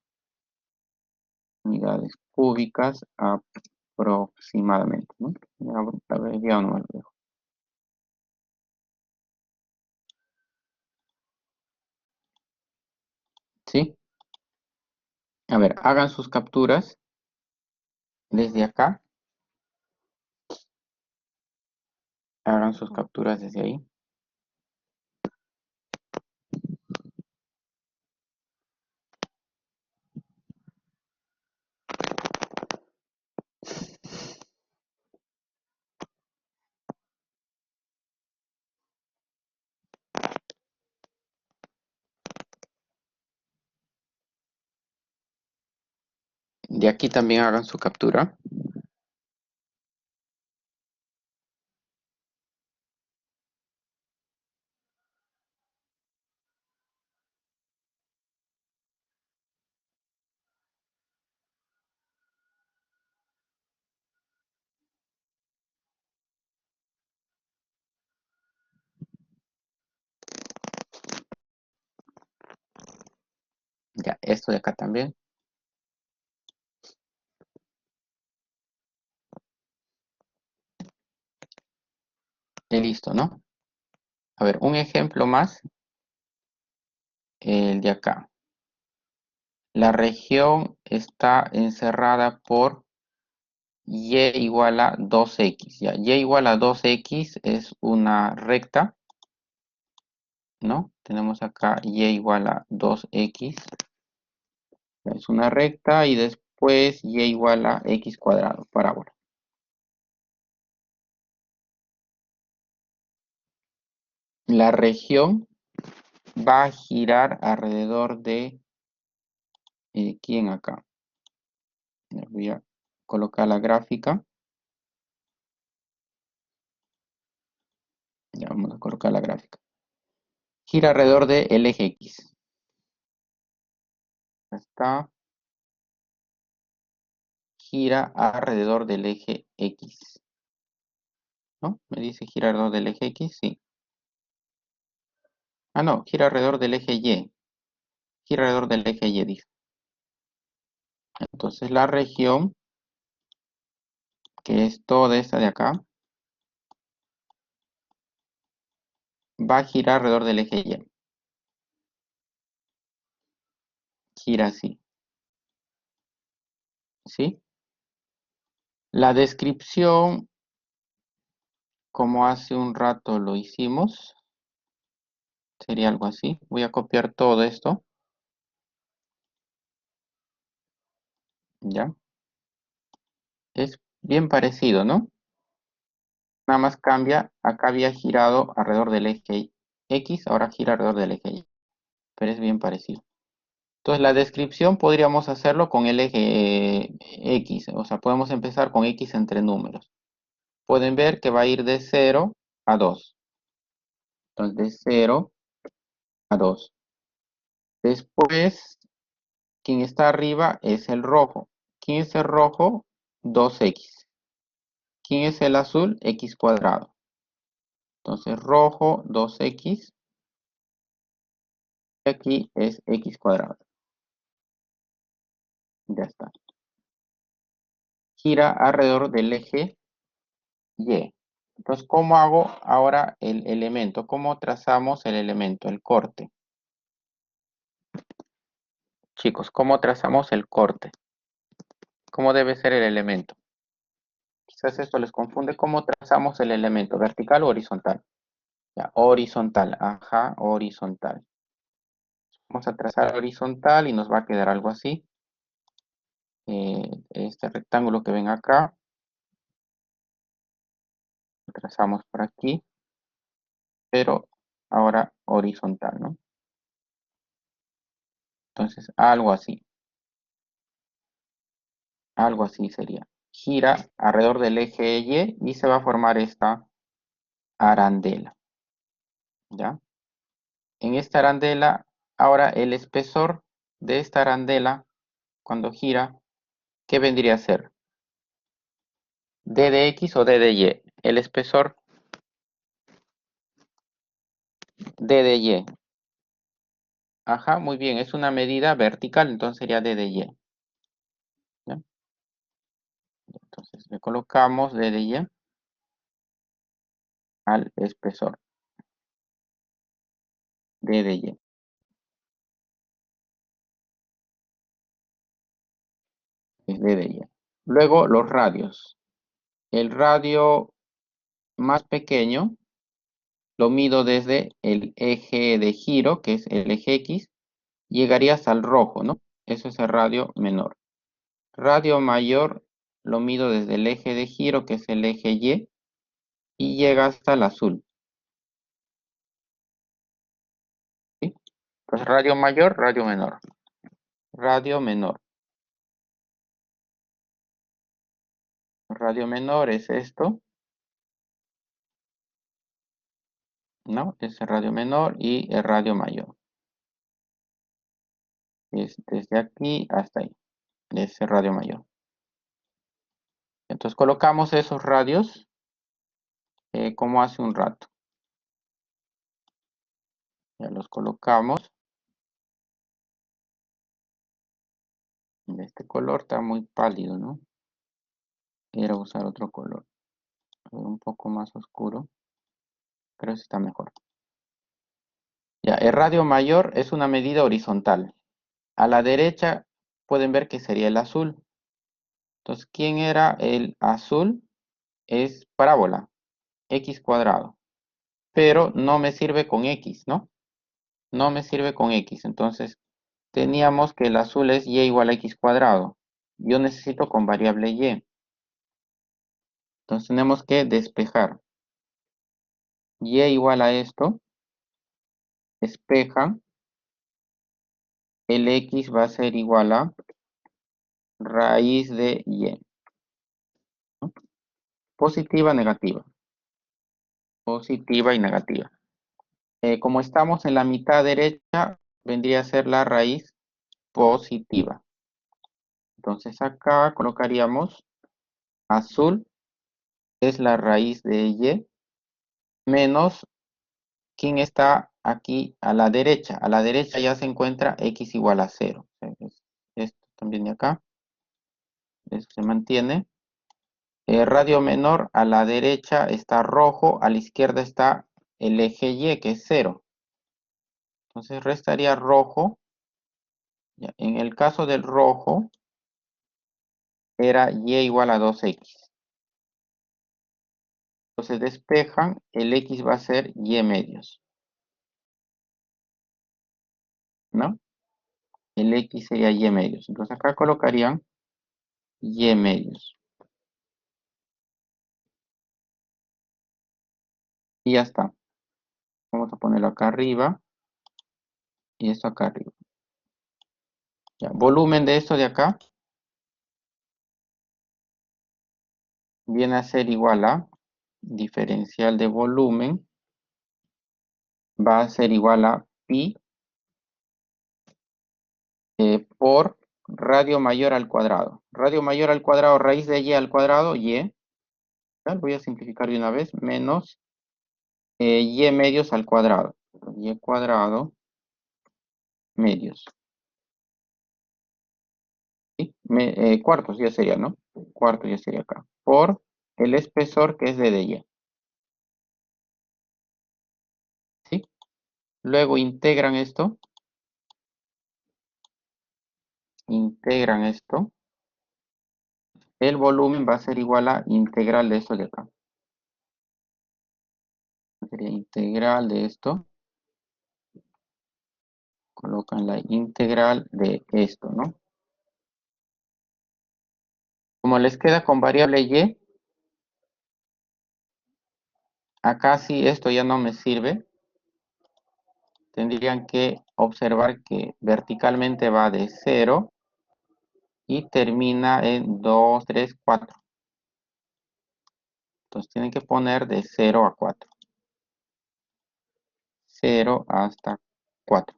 Unidades cúbicas aproximadamente, ¿no? Ya no me lo dejo. ¿Sí? A ver, hagan sus capturas desde acá. Hagan sus capturas desde ahí. De aquí también hagan su captura. Ya, esto de acá también. Y listo, ¿no? A ver, un ejemplo más, el de acá. La región está encerrada por y igual a 2x. Ya, y igual a 2x es una recta, ¿no? Tenemos acá y igual a 2x. Es una recta y después y igual a x cuadrado, parábola. La región va a girar alrededor de ¿quién acá? Voy a colocar la gráfica. Ya vamos a colocar la gráfica. Gira alrededor del eje X. Está. Gira alrededor del eje X. ¿No? Me dice gira alrededor del eje X, sí. Ah, no, gira alrededor del eje Y. Gira alrededor del eje Y, dice. Entonces la región, que es toda esta de acá, va a girar alrededor del eje Y. Gira así. ¿Sí? La descripción, como hace un rato lo hicimos, sería algo así. Voy a copiar todo esto. ¿Ya? Es bien parecido, ¿no? Nada más cambia. Acá había girado alrededor del eje X, ahora gira alrededor del eje Y. Pero es bien parecido. Entonces la descripción podríamos hacerlo con el eje X. O sea, podemos empezar con X entre números. Pueden ver que va a ir de 0 a 2. Entonces de 0 a 2. Después, quien está arriba es el rojo. ¿Quién es el rojo? 2x. ¿Quién es el azul? X cuadrado. Entonces rojo 2x. Y aquí es x cuadrado. Ya está. Gira alrededor del eje Y. Entonces, ¿cómo hago ahora el elemento? ¿Cómo trazamos el elemento, el corte? Chicos, ¿cómo trazamos el corte? ¿Cómo debe ser el elemento? Quizás esto les confunde. ¿Cómo trazamos el elemento? ¿Vertical o horizontal? Ya, horizontal. Ajá, horizontal. Vamos a trazar horizontal y nos va a quedar algo así. Este rectángulo que ven acá, lo trazamos por aquí, pero ahora horizontal, ¿no? Entonces, algo así. Algo así sería. Gira alrededor del eje Y y se va a formar esta arandela. ¿Ya? En esta arandela, ahora el espesor de esta arandela, cuando gira, ¿qué vendría a ser? D de X o D de Y. El espesor D de Y. Ajá, muy bien. Es una medida vertical, entonces sería D de Y. ¿Ya? Entonces le colocamos D de Y al espesor D de Y. Es D de Y. Luego los radios. El radio más pequeño lo mido desde el eje de giro, que es el eje X, llegaría hasta el rojo, ¿no? Eso es el radio menor. Radio mayor lo mido desde el eje de giro, que es el eje y llega hasta el azul, ¿sí? Pues radio mayor, radio menor. Radio menor. Radio menor es esto, ¿no? Es el radio menor y el radio mayor. Es desde aquí hasta ahí, ese radio mayor. Entonces colocamos esos radios como hace un rato. Ya los colocamos. Este color está muy pálido, ¿no? Quiero usar otro color, un poco más oscuro. Creo que está mejor. Ya, el radio mayor es una medida horizontal. A la derecha pueden ver que sería el azul. Entonces, ¿quién era el azul? Es parábola, x cuadrado. Pero no me sirve con x, ¿no? No me sirve con x. Entonces, teníamos que el azul es y igual a x cuadrado. Yo necesito con variable y. Entonces, tenemos que despejar. Y igual a esto, despeja. El x va a ser igual a raíz de y. ¿No? Positiva, negativa. Positiva y negativa. Como estamos en la mitad derecha, vendría a ser la raíz positiva. Entonces acá colocaríamos azul, es la raíz de y, menos ¿quién está aquí a la derecha? A la derecha ya se encuentra x igual a 0. Esto también de acá, eso se mantiene. El radio menor a la derecha está rojo, a la izquierda está el eje y, que es 0. Entonces restaría rojo. Ya, en el caso del rojo, era y igual a 2x. Entonces despejan, el x va a ser y medios, ¿no? El x sería y medios. Entonces acá colocarían y medios. Y ya está. Vamos a ponerlo acá arriba y esto acá arriba. Ya, volumen de esto de acá viene a ser igual a diferencial de volumen, va a ser igual a pi por radio mayor al cuadrado. Radio mayor al cuadrado, raíz de y al cuadrado, y. Voy a simplificar de una vez, menos y medios al cuadrado. Y cuadrado medios. ¿Sí? Cuartos ya sería, ¿no? Cuarto ya sería acá. Por el espesor que es de y. ¿Sí? Luego integran esto. Integran esto. El volumen va a ser igual a integral de esto de acá. Sería integral de esto. Colocan la integral de esto, ¿no? Como les queda con variable y, acá sí esto ya no me sirve. Tendrían que observar que verticalmente va de 0 y termina en 2, 3, 4. Entonces tienen que poner de 0 a 4. 0 hasta 4.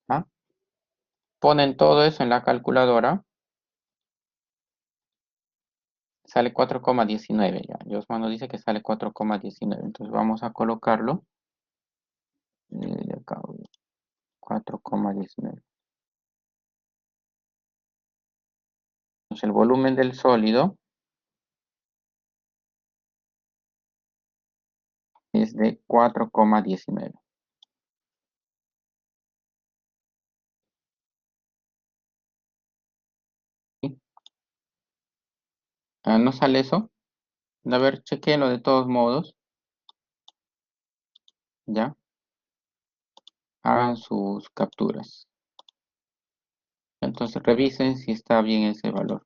¿Ah? Ponen todo eso en la calculadora. Sale 4,19 ya. Josman nos dice que sale 4,19. Entonces vamos a colocarlo. Acá, 4,19. Entonces el volumen del sólido es de 4,19. ¿Sí? Ah, ¿no sale eso? A ver, chequenlo de todos modos. Ya. Hagan sus capturas. Entonces revisen si está bien ese valor.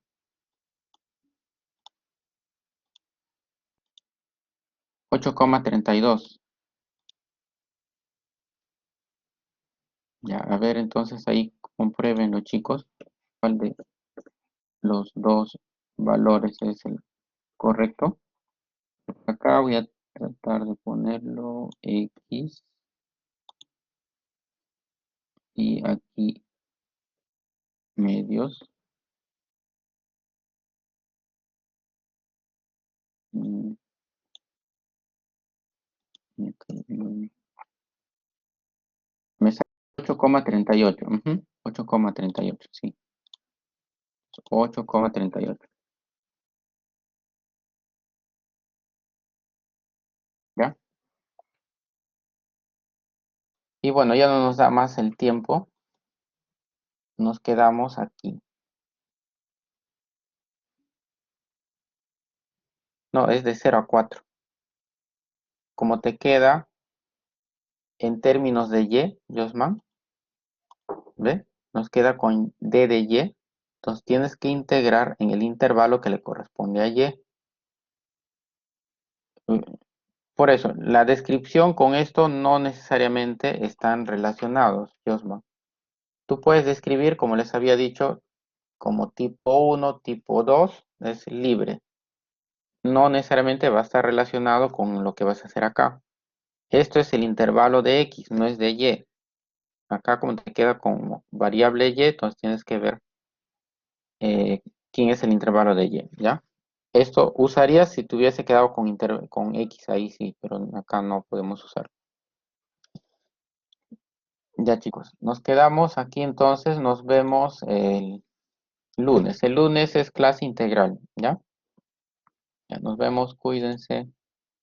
8,32. Ya, a ver, entonces ahí compruébenlo, chicos. ¿Cuál de los dos valores es el correcto? Acá voy a tratar de ponerlo X y aquí medios. Mm, Me sale 8,38. 8,38, sí. 8,38. ¿Ya? Y bueno, ya no nos da más el tiempo. Nos quedamos aquí. No, es de 0 a 4. Como te queda en términos de Y, Josman, ¿ve? Nos queda con D de Y. Entonces tienes que integrar en el intervalo que le corresponde a Y. Mm, Por eso, la descripción con esto no necesariamente están relacionados, Josman. Tú puedes describir, como les había dicho, como tipo 1, tipo 2, es libre. No necesariamente va a estar relacionado con lo que vas a hacer acá. Esto es el intervalo de X, no es de Y. Acá como te queda como variable Y, entonces tienes que ver quién es el intervalo de Y, ¿ya? Esto usarías si te hubiese quedado con X ahí sí, pero acá no podemos usar. Ya chicos, nos quedamos aquí entonces, nos vemos el lunes. El lunes es clase integral, ¿ya? Ya nos vemos, cuídense.